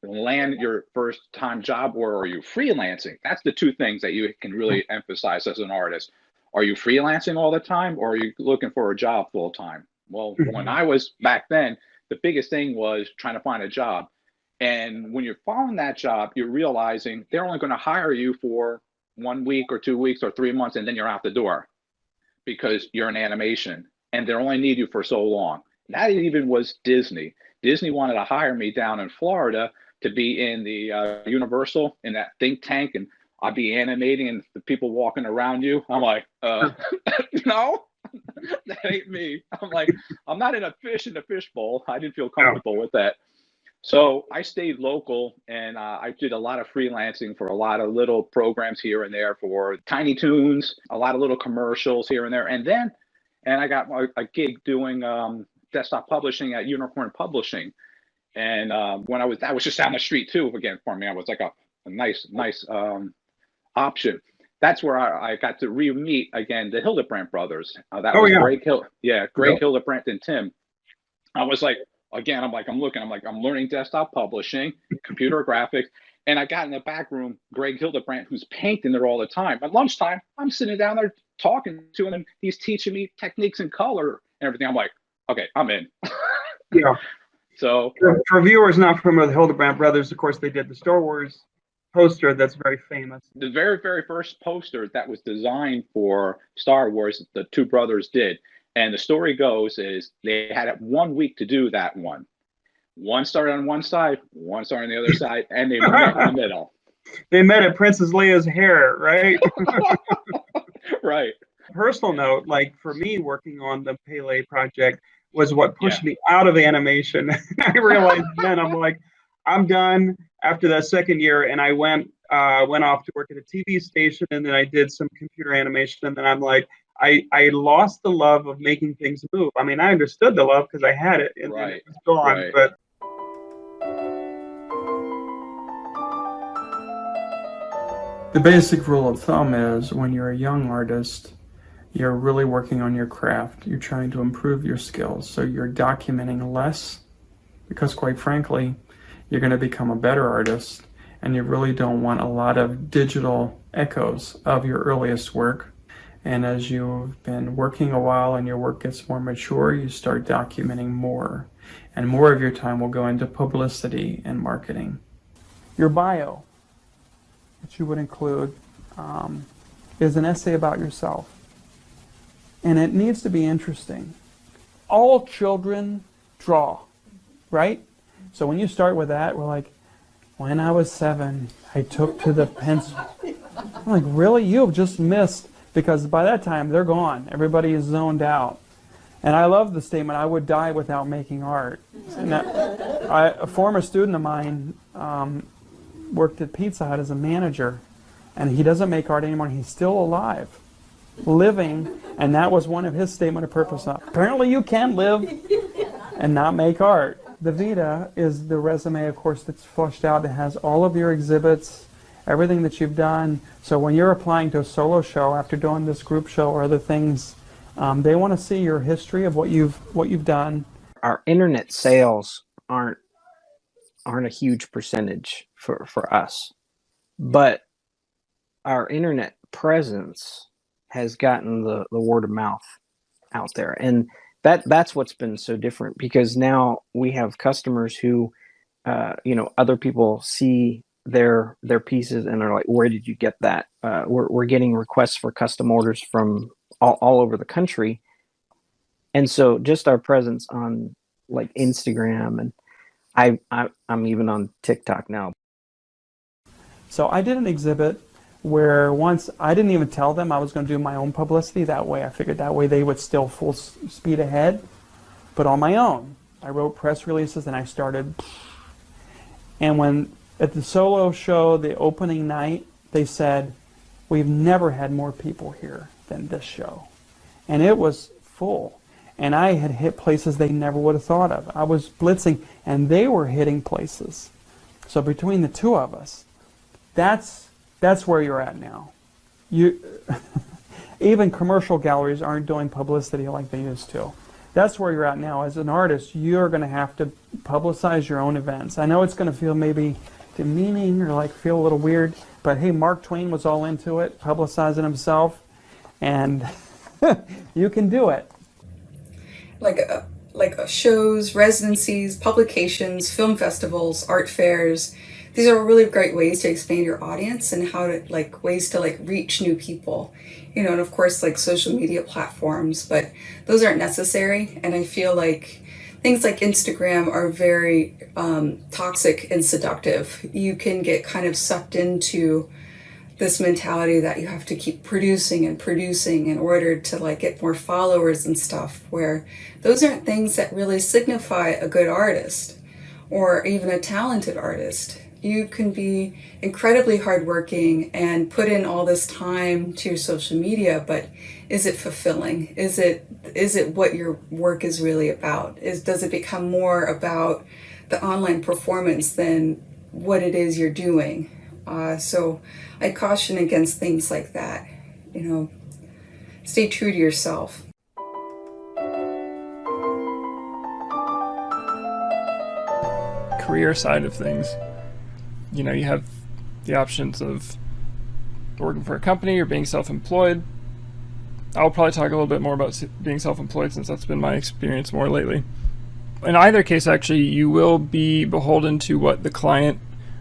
Land your first time job, or are you freelancing? That's the two things that you can really emphasize as an artist. Are you freelancing all the time, or are you looking for a job full time? Well, when I was back then, the biggest thing was trying to find a job. And when you're following that job, you're realizing they're only going to hire you for 1 week or 2 weeks or 3 months, and then you're out the door because you're in animation and they only need you for so long. That even was Disney. Disney wanted to hire me down in Florida to be in the Universal, in that think tank, and I'd be animating and the people walking around you. I'm like, no, that ain't me. I'm like, I'm not in a fish in a fishbowl. I didn't feel comfortable with that. So I stayed local, and I did a lot of freelancing for a lot of little programs here and there for Tiny Toons, a lot of little commercials here and there. And I got a gig doing desktop publishing at Unicorn Publishing. And when that was just down the street too, again, for me, I was like a nice option. That's where I got to re-meet again the Hildebrandt brothers. That was Greg Hildebrandt and Tim. I was like, again, I'm learning desktop publishing, computer graphics, and I got in the back room, Greg Hildebrandt, who's painting there all the time. At lunchtime, I'm sitting down there talking to him, and he's teaching me techniques and color and everything. I'm like, okay, I'm in. Yeah. So for viewers not familiar with the Hildebrandt brothers, of course, they did the Star Wars poster that's very famous. The very, very first poster that was designed for Star Wars, the two brothers did. And the story goes is they had 1 week to do that one. One started on one side, one started on the other side, and they met in the middle. They met at Princess Leia's hair, right? Right. Personal note, like for me, working on the Pele project was what pushed me out of animation. I realized then I'm done after that second year, and I went off to work at a TV station, and then I did some computer animation, and then I'm like, I lost the love of making things move. I mean, I understood the love because I had it, and then it was gone. Right. But the basic rule of thumb is when you're a young artist, you're really working on your craft. You're trying to improve your skills. So you're documenting less because, quite frankly, you're going to become a better artist, and you really don't want a lot of digital echoes of your earliest work. And as you've been working a while and your work gets more mature, you start documenting more. And more of your time will go into publicity and marketing. Your bio, which you would include, is an essay about yourself. And it needs to be interesting. All children draw, right? So when you start with that, we're like, when I was 7, I took to the pencil. I'm like, really? You have just missed. Because by that time, they're gone. Everybody is zoned out. And I love the statement, I would die without making art. And a former student of mine worked at Pizza Hut as a manager. And he doesn't make art anymore. He's still alive, living. And that was one of his statement of purpose. Apparently you can live and not make art. The Vita is the resume, of course, that's flushed out. It has all of your exhibits, everything that you've done. So when you're applying to a solo show after doing this group show or other things, they want to see your history of what you've done. Our internet sales aren't a huge percentage for us, but our internet presence has gotten the word of mouth out there, and that's what's been so different, because now we have customers who other people see their pieces and are like, where did you get that? We're getting requests for custom orders from all over the country. And so just our presence on like Instagram, and I'm even on TikTok now. So I did an exhibit where once I didn't even tell them I was going to do my own publicity. That way I figured that way they would still full speed ahead. But on my own, I wrote press releases and I started. And when at the solo show, the opening night, they said, we've never had more people here than this show. And it was full. And I had hit places they never would have thought of. I was blitzing, and they were hitting places. So between the two of us, that's where you're at now. Even commercial galleries aren't doing publicity like they used to. That's where you're at now. As an artist, you're going to have to publicize your own events. I know it's going to feel maybe demeaning or like feel a little weird, but hey, Mark Twain was all into it, publicizing himself, and you can do it. Like shows, residencies, publications, film festivals, art fairs. These are really great ways to expand your audience and ways to reach new people. And of course social media platforms, but those aren't necessary. And I feel like things like Instagram are very toxic and seductive. You can get kind of sucked into this mentality that you have to keep producing in order to get more followers and stuff, where those aren't things that really signify a good artist. or even a talented artist. You can be incredibly hardworking and put in all this time to your social media, but is it fulfilling? Is it what your work is really about? Does it become more about the online performance than what it is you're doing? So I caution against things like that. Stay true to yourself. Career side of things, you have the options of working for a company or being self-employed. I'll probably talk a little bit more about being self-employed since that's been my experience more lately. In either case, actually, you will be beholden to what the client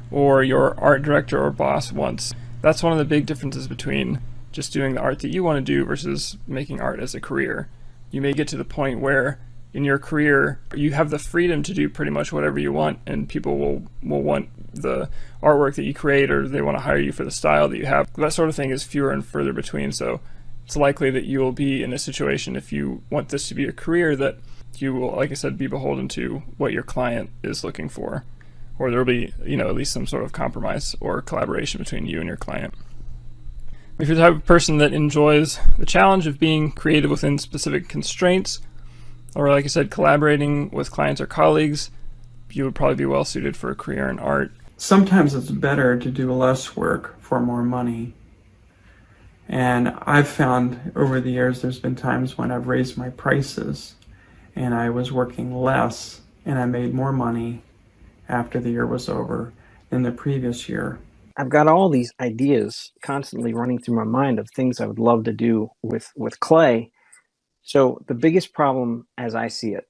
or your art director or boss wants. That's one of the big differences between just doing the art that you want to do versus making art as a career. You may get to the point where in your career you have the freedom to do pretty much whatever you want, and people will want the artwork that you create, or they want to hire you for the style that you have. That sort of thing is fewer and further between, so it's likely that you will be in a situation, if you want this to be a career, that you will, like I said, be beholden to what your client is looking for, or there will be at least some sort of compromise or collaboration between you and your client. If you're the type of person that enjoys the challenge of being creative within specific constraints, or like I said, collaborating with clients or colleagues, you would probably be well suited for a career in art. Sometimes it's better to do less work for more money. And I've found over the years there's been times when I've raised my prices and I was working less and I made more money after the year was over than the previous year. I've got all these ideas constantly running through my mind of things I would love to do with clay. So the biggest problem, as I see it,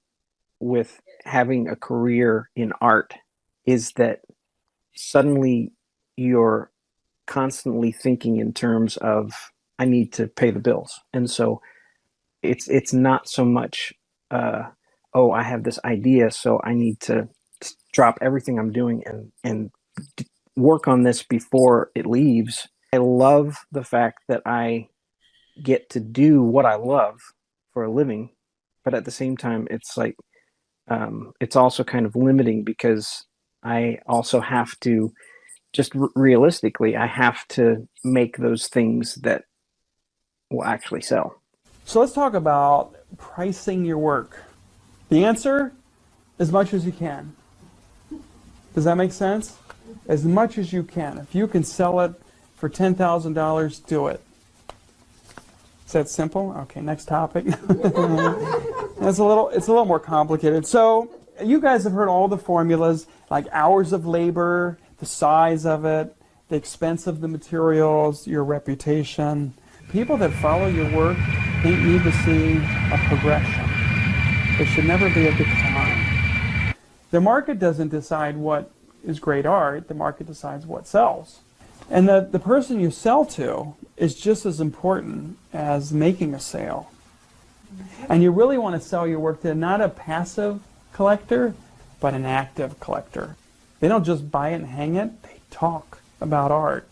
with having a career in art is that suddenly you're constantly thinking in terms of, I need to pay the bills. And so it's not so much, I have this idea, so I need to drop everything I'm doing and work on this before it leaves. I love the fact that I get to do what I love for a living, but at the same time, it's like, it's also kind of limiting because I also have to, just realistically, I have to make those things that will actually sell. So let's talk about pricing your work. The answer, as much as you can. Does that make sense? As much as you can. If you can sell it for $10,000, do it. Is that simple? Okay, next topic. It's a little more complicated. So you guys have heard all the formulas, like hours of labor, the size of it, the expense of the materials, your reputation. People that follow your work, they need to see a progression. There should never be a decline. The market doesn't decide what is great art, the market decides what sells. And the person you sell to is just as important as making a sale. And you really want to sell your work to not a passive collector, but an active collector. They don't just buy it and hang it, they talk about art.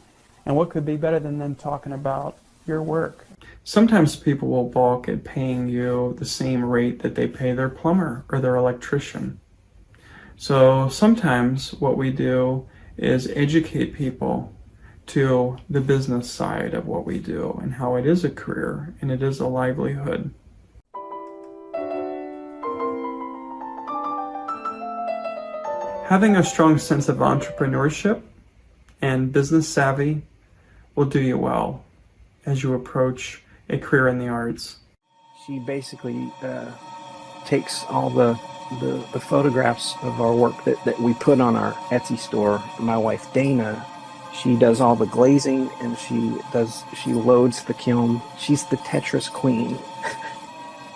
And what could be better than them talking about your work? Sometimes people will balk at paying you the same rate that they pay their plumber or their electrician. So sometimes what we do is educate people to the business side of what we do and how it is a career and it is a livelihood. Having a strong sense of entrepreneurship and business savvy will do you well as you approach a career in the arts. She basically takes all the photographs of our work that we put on our Etsy store. My wife Dana, she does all the glazing and she loads the kiln. She's the Tetris queen.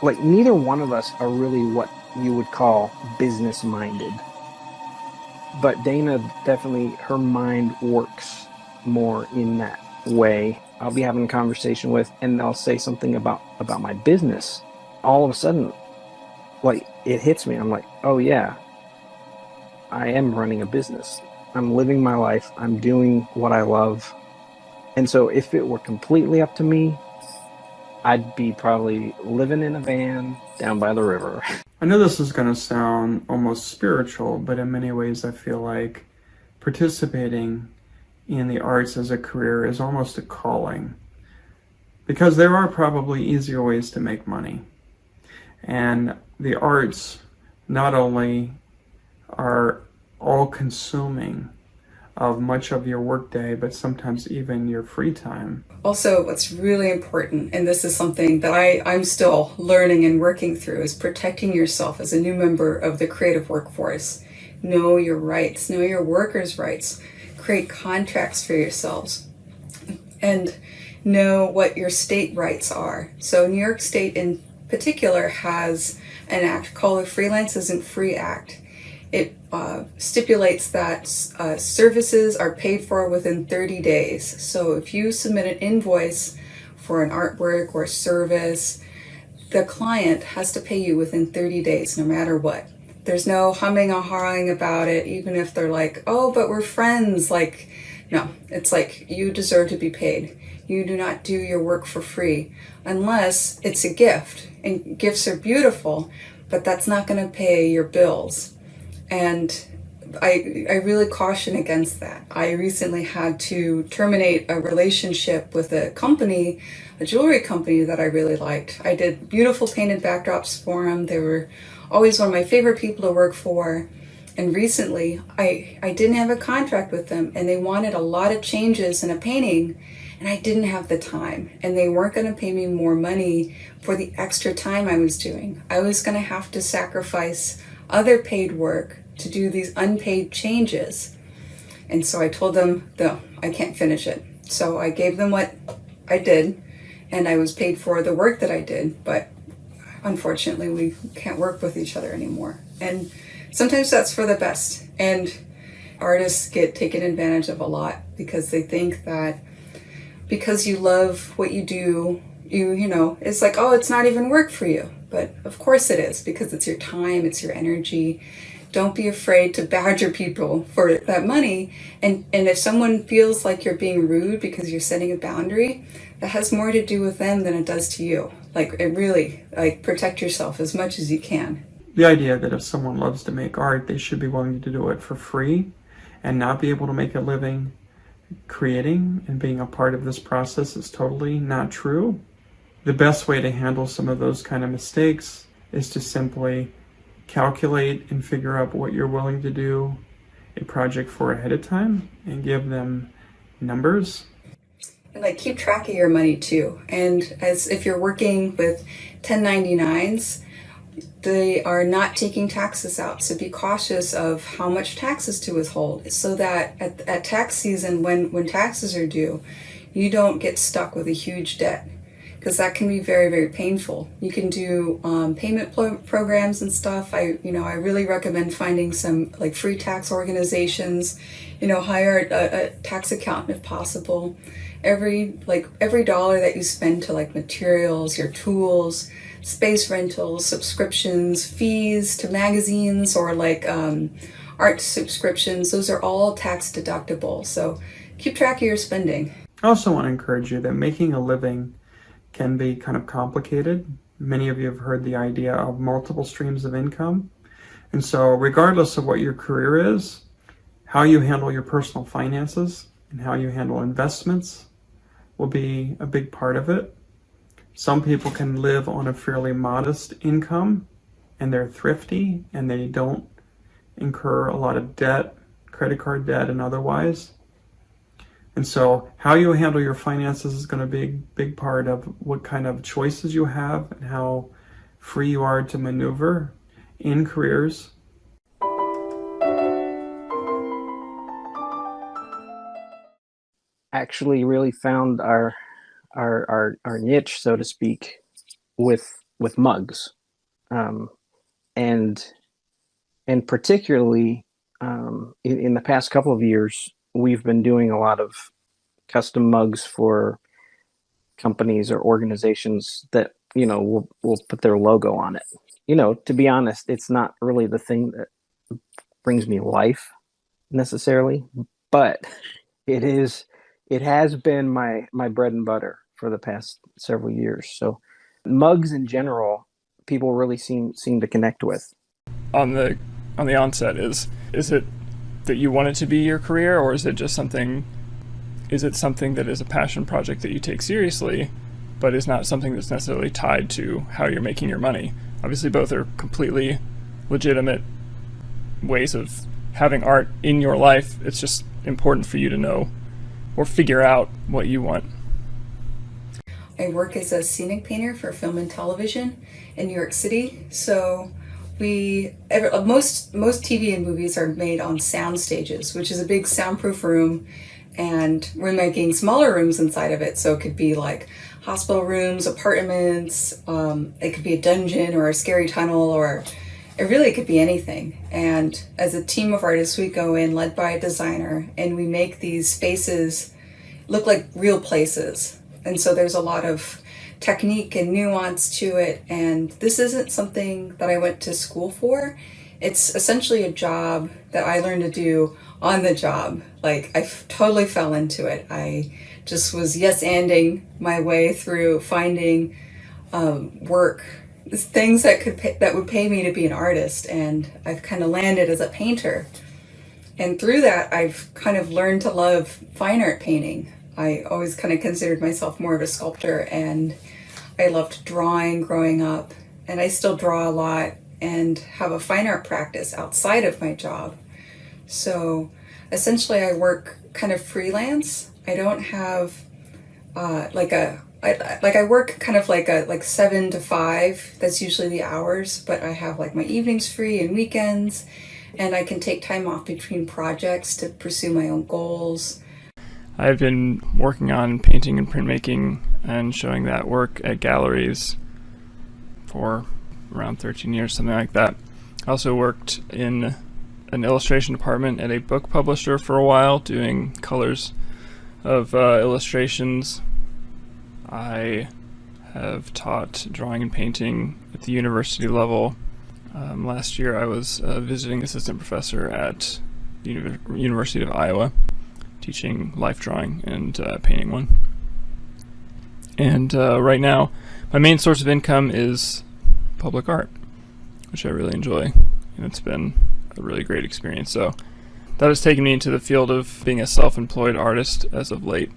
Like, neither one of us are really what you would call business minded. But Dana definitely, her mind works more in that way. I'll be having a conversation with, and they'll say something about my business. All of a sudden, like, it hits me. I'm like, oh yeah, I am running a business. I'm living my life. I'm doing what I love. And so if it were completely up to me, I'd be probably living in a van down by the river. I know this is going to sound almost spiritual, but in many ways I feel like participating in the arts as a career is almost a calling, because there are probably easier ways to make money. And the arts not only are all-consuming of much of your workday, but sometimes even your free time. Also, what's really important, and this is something that I'm still learning and working through, is protecting yourself as a new member of the creative workforce. Know your rights, know your workers' rights, create contracts for yourselves, and know what your state rights are. So New York State in particular has an act called the Freelance Isn't Free Act. It stipulates that services are paid for within 30 days. So if you submit an invoice for an artwork or service, the client has to pay you within 30 days, no matter what. There's no humming or hawing about it, even if they're like, oh, but we're friends. Like, no, it's like, you deserve to be paid. You do not do your work for free unless it's a gift. And gifts are beautiful, but that's not going to pay your bills. And I really caution against that. I recently had to terminate a relationship with a company, a jewelry company that I really liked. I did beautiful painted backdrops for them. They were always one of my favorite people to work for. And recently, I didn't have a contract with them, and they wanted a lot of changes in a painting, and I didn't have the time. And they weren't going to pay me more money for the extra time I was doing. I was going to have to sacrifice other paid work to do these unpaid changes. And so I told them, no, I can't finish it. So I gave them what I did, and I was paid for the work that I did, but unfortunately we can't work with each other anymore. And sometimes that's for the best. And artists get taken advantage of a lot because they think that because you love what you do, you know, it's like, oh, it's not even work for you. But of course it is, because it's your time, it's your energy. Don't be afraid to badger people for that money. And if someone feels like you're being rude because you're setting a boundary, that has more to do with them than it does to you. Like, it really, like, protect yourself as much as you can. The idea that if someone loves to make art, they should be willing to do it for free and not be able to make a living creating and being a part of this process is totally not true. The best way to handle some of those kind of mistakes is to simply calculate and figure out what you're willing to do a project for ahead of time and give them numbers. And like, keep track of your money too. And as if you're working with 1099s, they are not taking taxes out. So be cautious of how much taxes to withhold, so that at tax season, when taxes are due, you don't get stuck with a huge debt, because that can be very, very painful. You can do payment programs and stuff. I really recommend finding some like free tax organizations. Hire a tax accountant if possible. Every dollar that you spend to like materials, your tools, space rentals, subscriptions, fees to magazines, or like art subscriptions, those are all tax deductible. So keep track of your spending. I also want to encourage you that making a living can be kind of complicated. Many of you have heard the idea of multiple streams of income. And so regardless of what your career is, how you handle your personal finances and how you handle investments will be a big part of it. Some people can live on a fairly modest income and they're thrifty and they don't incur a lot of debt, credit card debt and otherwise. And so how you handle your finances is going to be a big part of what kind of choices you have and how free you are to maneuver in careers. Actually really found our niche, so to speak, with mugs, and particularly in the past couple of years, we've been doing a lot of custom mugs for companies or organizations that will put their logo on it. To be honest, it's not really the thing that brings me life necessarily, but it has been my bread and butter for the past several years. So mugs in general people really seem to connect with. On the onset, is it that you want it to be your career, or is it just something? Is it something that is a passion project that you take seriously, but is not something that's necessarily tied to how you're making your money? Obviously, both are completely legitimate ways of having art in your life. It's just important for you to know or figure out what you want. I work as a scenic painter for film and television in New York City. So most TV and movies are made on sound stages, which is a big soundproof room, and we're making smaller rooms inside of it. So it could be like hospital rooms, apartments, it could be a dungeon or a scary tunnel, or it really could be anything. And as a team of artists, we go in led by a designer and we make these spaces look like real places. And so there's a lot of technique and nuance to it. And this isn't something that I went to school for. It's essentially a job that I learned to do on the job. Like, I totally fell into it. I just was yes-anding my way through finding work, things that would pay me to be an artist. And I've kind of landed as a painter. And through that, I've kind of learned to love fine art painting. I always kind of considered myself more of a sculptor, and I loved drawing growing up, and I still draw a lot and have a fine art practice outside of my job. So essentially I work kind of freelance. I don't have I work kind of like 7 to 5. That's usually the hours, but I have like my evenings free and weekends, and I can take time off between projects to pursue my own goals. I've been working on painting and printmaking and showing that work at galleries for around 13 years, something like that. I also worked in an illustration department at a book publisher for a while, doing colors of illustrations. I have taught drawing and painting at the university level. Last year I was a visiting assistant professor at the University of Iowa, teaching life drawing and painting one. And right now, my main source of income is public art, which I really enjoy, and it's been a really great experience. So that has taken me into the field of being a self-employed artist as of late.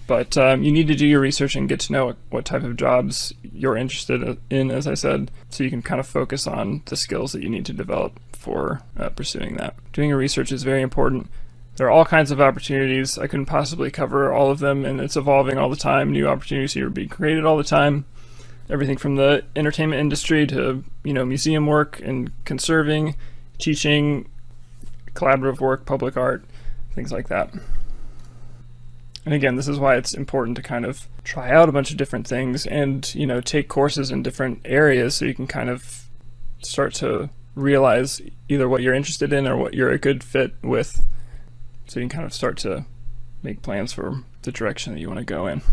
But you need to do your research and get to know what type of jobs you're interested in, as I said, so you can kind of focus on the skills that you need to develop for pursuing that. Doing your research is very important. There are all kinds of opportunities. I couldn't possibly cover all of them, and it's evolving all the time. New opportunities are being created all the time. Everything from the entertainment industry to, museum work and conserving, teaching, collaborative work, public art, things like that. And again, this is why it's important to kind of try out a bunch of different things and, take courses in different areas so you can kind of start to realize either what you're interested in or what you're a good fit with. So you can kind of start to make plans for the direction that you want to go in.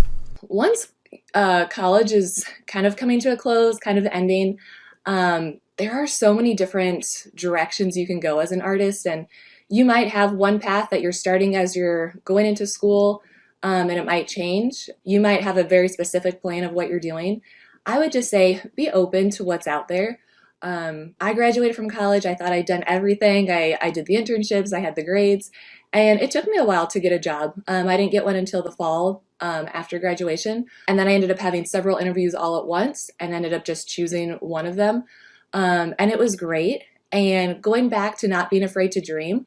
Once college is kind of coming to a close, kind of ending, there are so many different directions you can go as an artist. And you might have one path that you're starting as you're going into school, and it might change. You might have a very specific plan of what you're doing. I would just say be open to what's out there. I graduated from college. I thought I'd done everything. I did the internships. I had the grades. And it took me a while to get a job. I didn't get one until the fall after graduation. And then I ended up having several interviews all at once and ended up just choosing one of them. And it was great. And going back to not being afraid to dream,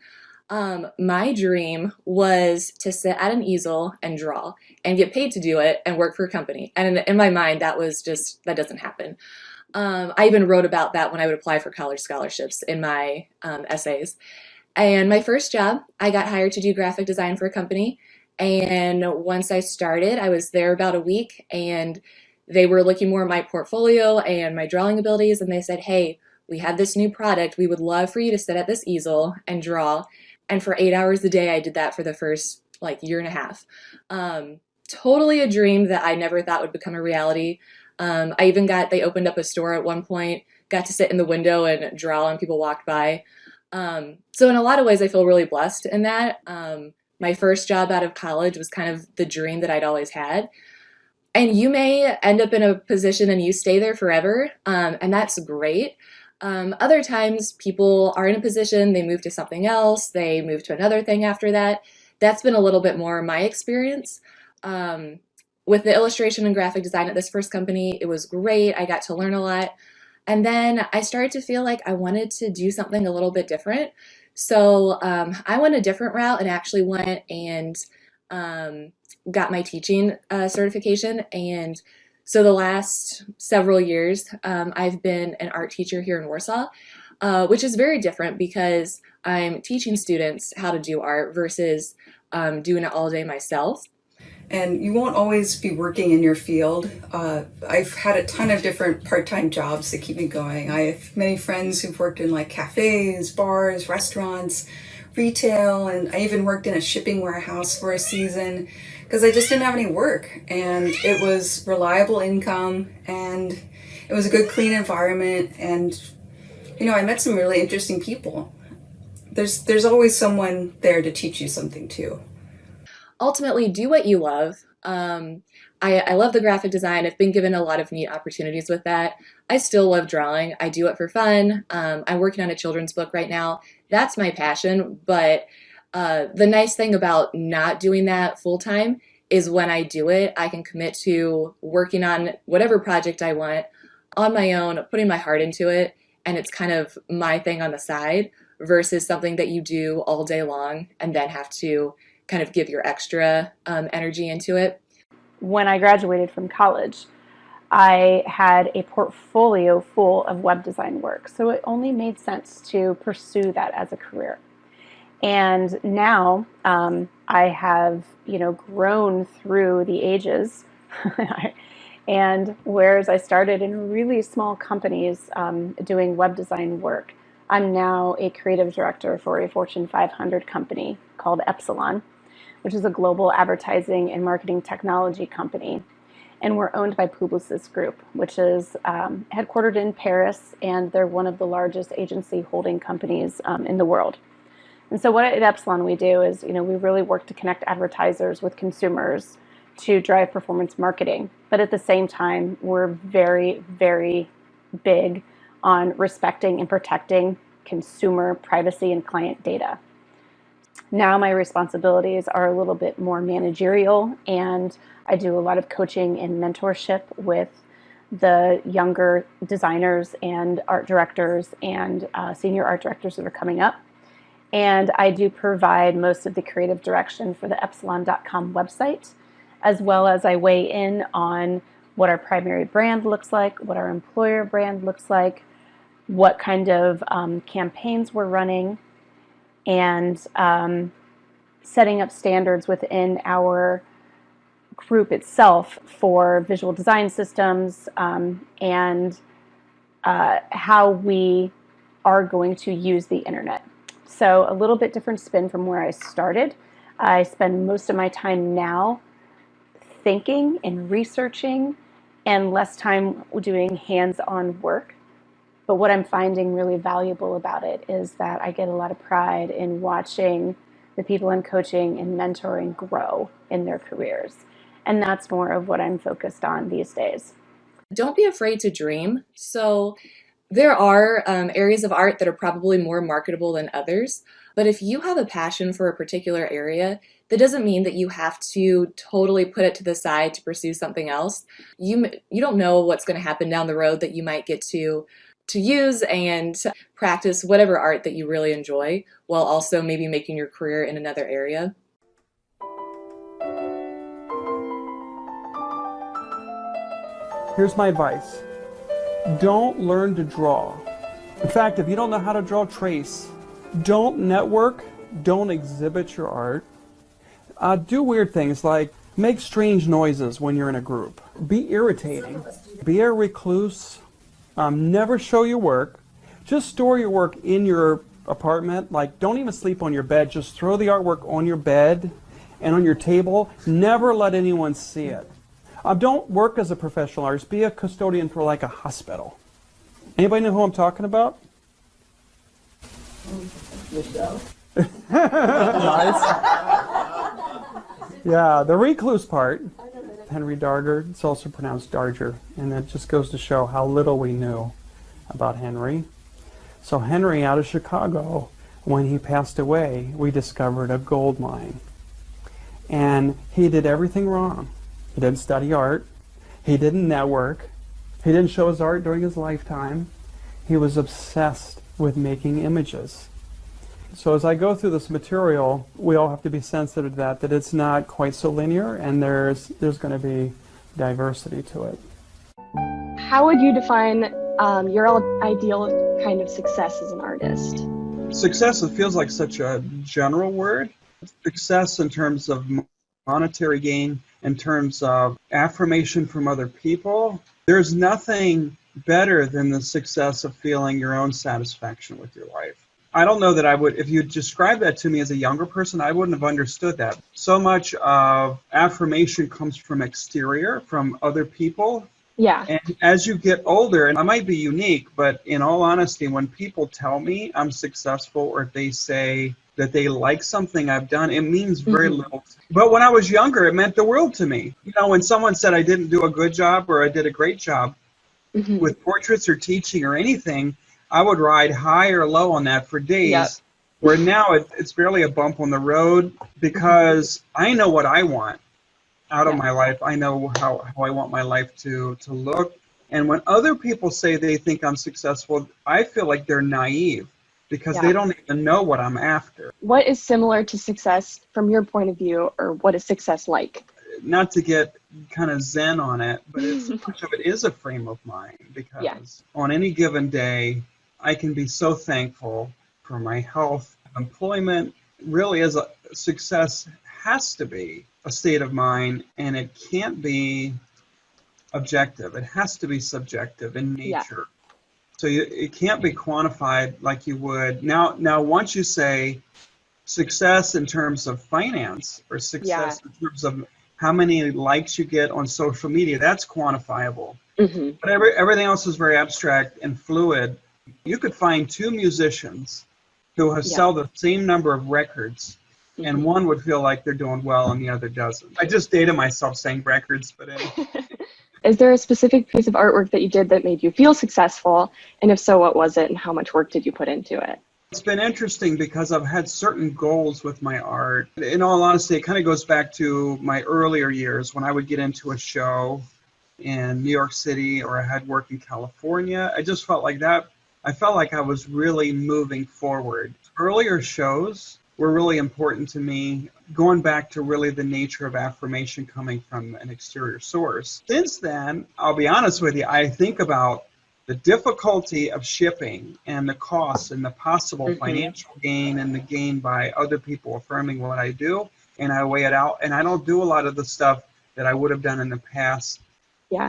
my dream was to sit at an easel and draw and get paid to do it and work for a company. And in my mind, that doesn't happen. I even wrote about that when I would apply for college scholarships in my essays. And my first job, I got hired to do graphic design for a company. And once I started, I was there about a week, and they were looking more at my portfolio and my drawing abilities. And they said, hey, we have this new product. We would love for you to sit at this easel and draw. And for 8 hours a day, I did that for the first year and a half. Totally a dream that I never thought would become a reality. They opened up a store at one point, got to sit in the window and draw when people walked by. So in a lot of ways, I feel really blessed in that. My first job out of college was kind of the dream that I'd always had. And you may end up in a position and you stay there forever, and that's great. Other times people are in a position, they move to something else, they move to another thing after that. That's been a little bit more my experience. With the illustration and graphic design at this first company, it was great. I got to learn a lot. And then I started to feel like I wanted to do something a little bit different. So I went a different route and actually went and got my teaching certification. And so the last several years, I've been an art teacher here in Warsaw, which is very different because I'm teaching students how to do art versus doing it all day myself. And you won't always be working in your field. I've had a ton of different part-time jobs that keep me going. I have many friends who've worked in like cafes, bars, restaurants, retail, and I even worked in a shipping warehouse for a season because I just didn't have any work. And it was reliable income, and it was a good, clean environment. And, you know, I met some really interesting people. There's always someone there to teach you something too. Ultimately, do what you love. I love the graphic design. I've been given a lot of neat opportunities with that. I still love drawing. I do it for fun. I'm working on a children's book right now. That's my passion. But the nice thing about not doing that full time is when I do it, I can commit to working on whatever project I want on my own, putting my heart into it. And it's kind of my thing on the side versus something that you do all day long and then have to kind of give your extra energy into it. When I graduated from college, I had a portfolio full of web design work, so it only made sense to pursue that as a career. And now I have, grown through the ages, and whereas I started in really small companies doing web design work, I'm now a creative director for a Fortune 500 company called Epsilon, which is a global advertising and marketing technology company. And we're owned by Publicis Group, which is headquartered in Paris, and they're one of the largest agency holding companies in the world. And so what at Epsilon we do is, we really work to connect advertisers with consumers to drive performance marketing. But at the same time, we're very, very big on respecting and protecting consumer privacy and client data. Now my responsibilities are a little bit more managerial, and I do a lot of coaching and mentorship with the younger designers and art directors and senior art directors that are coming up. And I do provide most of the creative direction for the epsilon.com website, as well as I weigh in on what our primary brand looks like, what our employer brand looks like, what kind of campaigns we're running, and setting up standards within our group itself for visual design systems and how we are going to use the internet. So a little bit different spin from where I started. I spend most of my time now thinking and researching and less time doing hands-on work. But what I'm finding really valuable about it is that I get a lot of pride in watching the people I'm coaching and mentoring grow in their careers. And that's more of what I'm focused on these days. Don't be afraid to dream. So there are areas of art that are probably more marketable than others. But if you have a passion for a particular area, that doesn't mean that you have to totally put it to the side to pursue something else. You don't know what's going to happen down the road that you might get to use and practice whatever art that you really enjoy while also maybe making your career in another area. Here's my advice. Don't learn to draw. In fact, if you don't know how to draw, trace. Don't network. Don't exhibit your art. Do weird things like make strange noises when you're in a group. Be irritating. Be a recluse. Never show your work. Just store your work in your apartment. Like, don't even sleep on your bed. Just throw the artwork on your bed and on your table. Never let anyone see it. Don't work as a professional artist. Be a custodian for like a hospital. Anybody know who I'm talking about? Yourself. Nice. Yeah, the recluse part. Henry Darger. It's also pronounced Darger, and it just goes to show how little we knew about Henry. So Henry, out of Chicago, when he passed away, we discovered a gold mine. And he did everything wrong. He didn't study art. He didn't network. He didn't show his art during his lifetime. He was obsessed with making images. So as I go through this material, we all have to be sensitive to that it's not quite so linear, and there's going to be diversity to it. How would you define your ideal kind of success as an artist? Success, it feels like such a general word. Success in terms of monetary gain, in terms of affirmation from other people. There's nothing better than the success of feeling your own satisfaction with your life. I don't know that I would, if you described that to me as a younger person, I wouldn't have understood that. So much of affirmation comes from exterior, from other people. Yeah. And as you get older, and I might be unique, but in all honesty, when people tell me I'm successful, or if they say that they like something I've done, it means very little. But when I was younger, it meant the world to me. You know, when someone said I didn't do a good job or I did a great job with portraits or teaching or anything, I would ride high or low on that for days. Yep. Where now it's barely a bump on the road, because I know what I want out of my life. I know how I want my life to look. And when other people say they think I'm successful, I feel like they're naive, because they don't even know what I'm after. What is similar to success from your point of view, or what is success like? Not to get kind of zen on it, but much of it is a frame of mind, because on any given day, I can be so thankful for my health, employment. Really, as a success has to be a state of mind, and it can't be objective. It has to be subjective in nature. So it can't be quantified like you would. Now, once you say success in terms of finance, or success in terms of how many likes you get on social media, that's quantifiable. But everything else is very abstract and fluid. You could find two musicians who have sell the same number of records, and one would feel like they're doing well and the other doesn't. I just dated myself saying records, but anyway. Is there a specific piece of artwork that you did that made you feel successful? And if so, what was it, and how much work did you put into it? It's been interesting because I've had certain goals with my art. In all honesty, it kind of goes back to my earlier years when I would get into a show in New York City, or I had work in California. I just felt like that. I felt like I was really moving forward. Earlier shows were really important to me, going back to really the nature of affirmation coming from an exterior source. Since then, I'll be honest with you, I think about the difficulty of shipping and the costs and the possible financial gain and the gain by other people affirming what I do, and I weigh it out. And I don't do a lot of the stuff that I would have done in the past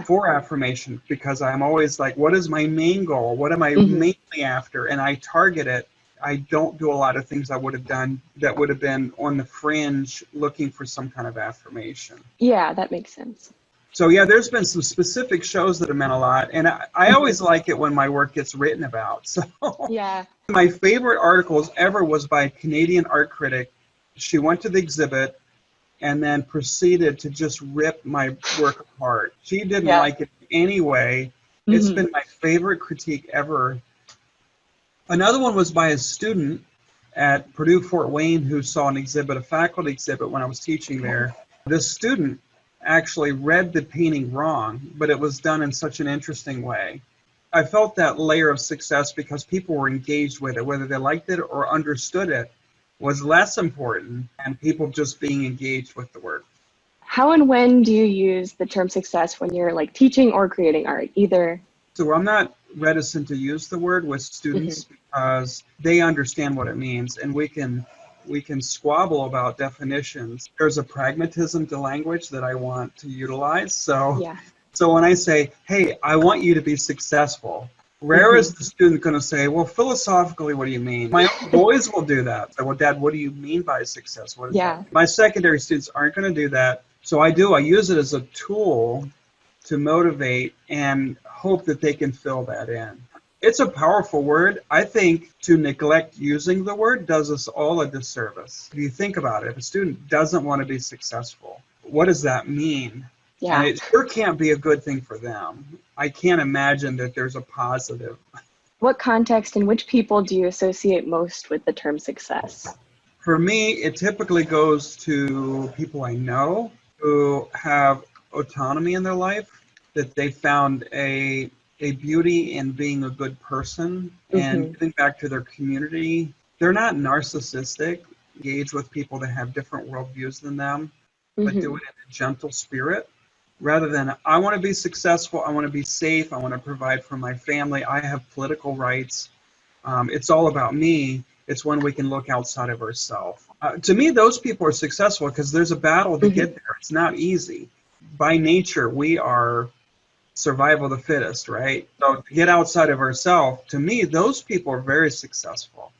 for affirmation, because I'm always like, what is my main goal? What am I mainly after? And I target it. I don't do a lot of things I would have done that would have been on the fringe looking for some kind of affirmation. Yeah, that makes sense. So yeah, there's been some specific shows that have meant a lot, and I always like it when my work gets written about. So my favorite articles ever was by a Canadian art critic. She went to the exhibit and then proceeded to just rip my work apart. She didn't like it anyway. It's been my favorite critique ever. Another one was by a student at Purdue Fort Wayne who saw an exhibit, a faculty exhibit, when I was teaching there. This student actually read the painting wrong, but it was done in such an interesting way. I felt that layer of success because people were engaged with it, whether they liked it or understood it was less important, and people just being engaged with the work. How and when do you use the term success when you're like teaching or creating art, either? So I'm not reticent to use the word with students because they understand what it means, and we can squabble about definitions. There's a pragmatism to language that I want to utilize. So when I say, hey, I want you to be successful, rare is the student going to say, well, philosophically, what do you mean? My own boys will do that. So, well, Dad, what do you mean by success? What is that? My secondary students aren't going to do that. So I use it as a tool to motivate and hope that they can fill that in. It's a powerful word. I think to neglect using the word does us all a disservice. If you think about it, if a student doesn't want to be successful, what does that mean? Yeah. And it sure can't be a good thing for them. I can't imagine that there's a positive. What context and which people do you associate most with the term success? For me, it typically goes to people I know who have autonomy in their life, that they found a beauty in being a good person and giving back to their community. They're not narcissistic, engage with people that have different worldviews than them, but do it in a gentle spirit. Rather than, I want to be successful, I want to be safe, I want to provide for my family, I have political rights. It's all about me. It's when we can look outside of ourselves. To me, those people are successful because there's a battle to get there. It's not easy. By nature, we are survival of the fittest, right? So to get outside of ourselves, to me, those people are very successful.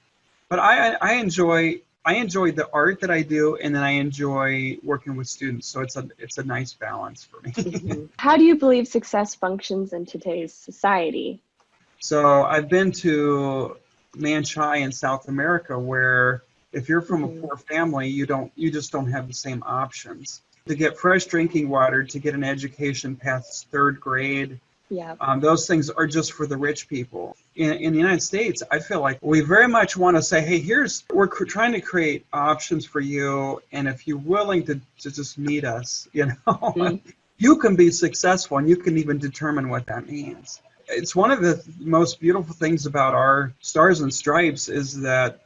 But I enjoy the art that I do, and then I enjoy working with students. So it's a nice balance for me. How do you believe success functions in today's society? So I've been to Manchai in South America, where if you're from a poor family, you just don't have the same options. To get fresh drinking water, to get an education past third grade, those things are just for the rich people. In the United States, I feel like we very much want to say, hey, we're trying to create options for you, and if you're willing to just meet us, you can be successful, and you can even determine what that means. It's one of the most beautiful things about our Stars and Stripes is that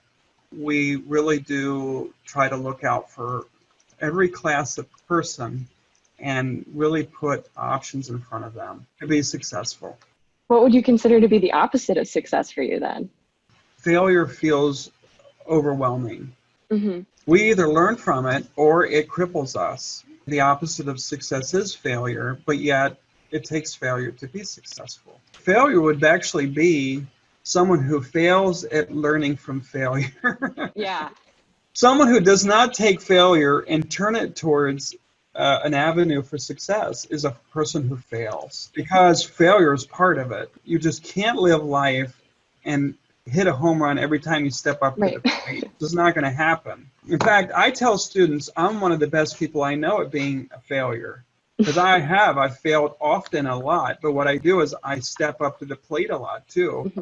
we really do try to look out for every class of person and really put options in front of them to be successful. What would you consider to be the opposite of success for you then? Failure feels overwhelming. We either learn from it or it cripples us. The opposite of success is failure, but yet it takes failure to be successful. Failure would actually be someone who fails at learning from failure. Someone who does not take failure and turn it towards an avenue for success is a person who fails, because failure is part of it. You just can't live life and hit a home run every time you step up to the plate. It's just not going to happen. In fact, I tell students I'm one of the best people I know at being a failure, because I've failed often a lot, but what I do is I step up to the plate a lot too,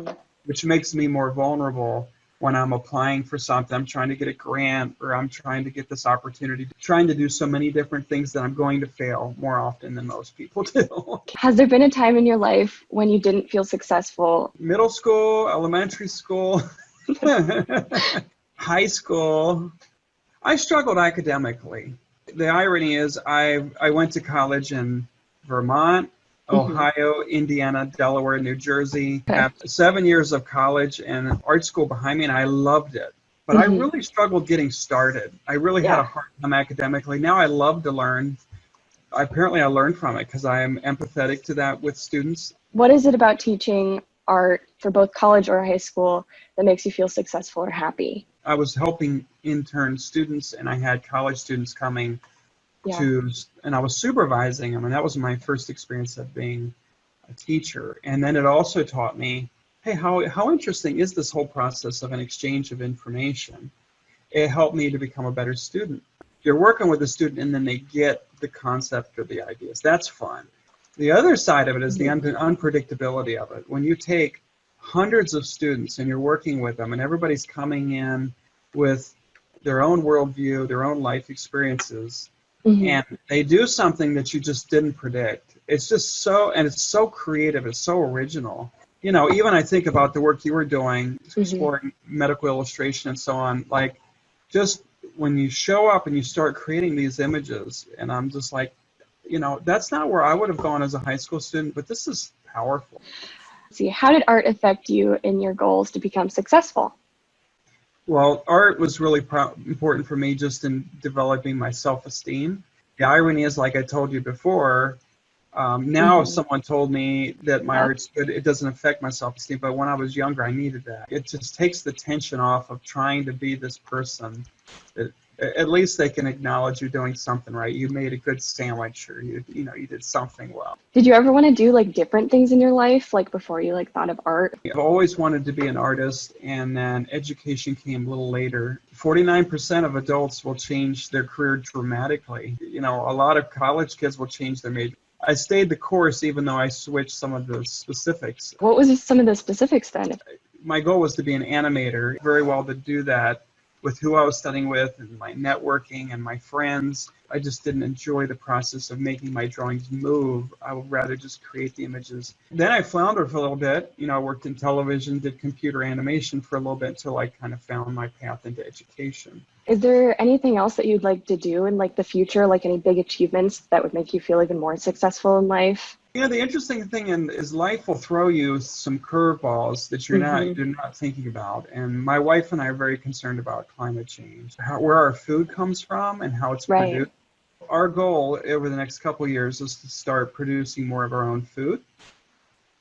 which makes me more vulnerable when I'm applying for something. I'm trying to get a grant, or I'm trying to get this opportunity, trying to do so many different things that I'm going to fail more often than most people do. Has there been a time in your life when you didn't feel successful? Middle school, elementary school, high school. I struggled academically. The irony is I went to college in Vermont, Ohio, Indiana, Delaware, New Jersey. I have 7 years of college and art school behind me, and I loved it. But I really struggled getting started. I really had a hard time academically. Now I love to learn. Apparently I learned from it because I am empathetic to that with students. What is it about teaching art for both college or high school that makes you feel successful or happy? I was helping intern students, and I had college students coming and I was supervising them, and that was my first experience of being a teacher. And then it also taught me, hey, how interesting is this whole process of an exchange of information? It helped me to become a better student. You're working with a student, and then they get the concept or the ideas. That's fun. The other side of it is the unpredictability of it. When you take hundreds of students and you're working with them, and everybody's coming in with their own worldview, their own life experiences, and they do something that you just didn't predict. It's just it's so creative, it's so original. Even I think about the work you were doing, exploring medical illustration and so on, like just when you show up and you start creating these images, and I'm just like, that's not where I would have gone as a high school student, but this is powerful. How did art affect you in your goals to become successful? Well, art was really important for me just in developing my self-esteem. The irony is, like I told you before, now if someone told me that my art's good, it doesn't affect my self-esteem. But when I was younger, I needed that. It just takes the tension off of trying to be this person that at least they can acknowledge you're doing something right. You made a good sandwich, or you did something well. Did you ever want to do like different things in your life, like before you like thought of art? I've always wanted to be an artist, and then education came a little later. 49% of adults will change their career dramatically. A lot of college kids will change their major. I stayed the course even though I switched some of the specifics. What was some of the specifics then? My goal was to be an animator. Very well to do that with who I was studying with and my networking and my friends. I just didn't enjoy the process of making my drawings move. I would rather just create the images. Then I floundered for a little bit. I worked in television, did computer animation for a little bit until I kind of found my path into education. Is there anything else that you'd like to do in like the future, like any big achievements that would make you feel even more successful in life? The interesting thing is life will throw you some curveballs that you're not thinking about. And my wife and I are very concerned about climate change, where our food comes from and how it's produced. Our goal over the next couple of years is to start producing more of our own food.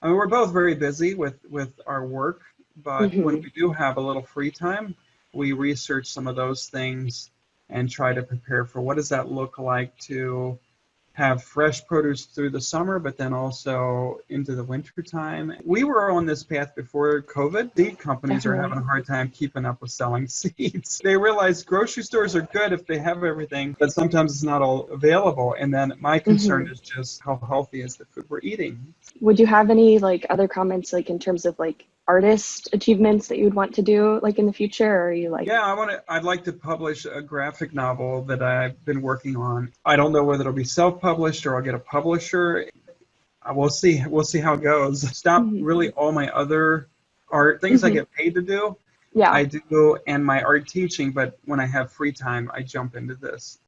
I mean, we're both very busy with our work, but when we do have a little free time, we research some of those things and try to prepare for what does that look like to have fresh produce through the summer, but then also into the winter time. We were on this path before COVID. Seed companies are having a hard time keeping up with selling seeds. They realize grocery stores are good if they have everything, but sometimes it's not all available. And then my concern is just how healthy is the food we're eating. Would you have any like other comments, like in terms of like artist achievements that you would want to do like in the future, or are you like? Yeah, I'd like to publish a graphic novel that I've been working on. I don't know whether it'll be self-published or I'll get a publisher. We'll see how it goes. Stop really all my other art things I get paid to do. Yeah, I do, and my art teaching, but when I have free time, I jump into this.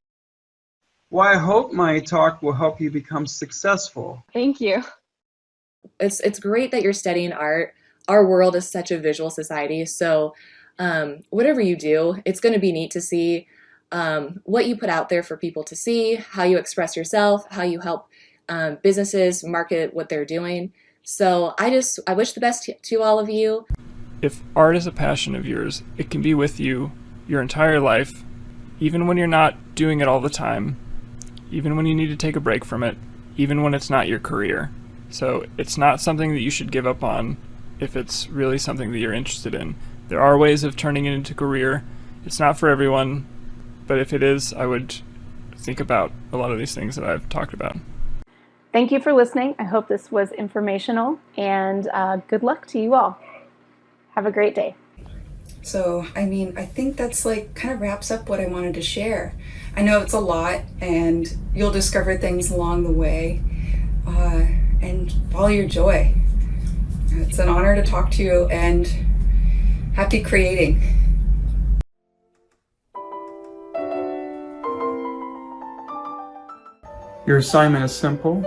Well, I hope my talk will help you become successful. Thank you. It's great that you're studying art. Our world is such a visual society, so whatever you do, it's going to be neat to see what you put out there for people to see, how you express yourself, how you help businesses market what they're doing. So I wish the best to all of you. If art is a passion of yours, it can be with you your entire life, even when you're not doing it all the time, even when you need to take a break from it, even when it's not your career. So it's not something that you should give up on if it's really something that you're interested in. There are ways of turning it into a career. It's not for everyone, but if it is, I would think about a lot of these things that I've talked about. Thank you for listening. I hope this was informational, and good luck to you all. Have a great day. So, I think that's kind of wraps up what I wanted to share. I know it's a lot, and you'll discover things along the way, and follow your joy. It's an honor to talk to you, and happy creating. Your assignment is simple.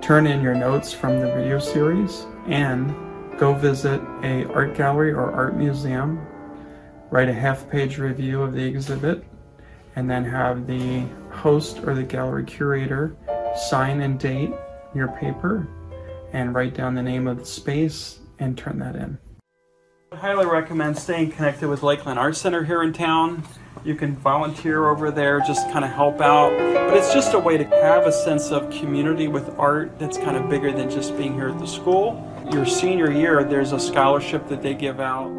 Turn in your notes from the video series and go visit a art gallery or art museum, write a half-page review of the exhibit, and then have the host or the gallery curator sign and date your paper and write down the name of the space and turn that in. I highly recommend staying connected with Lakeland Art Center here in town. You can volunteer over there, just kind of help out. But it's just a way to have a sense of community with art that's kind of bigger than just being here at the school. Your senior year, there's a scholarship that they give out.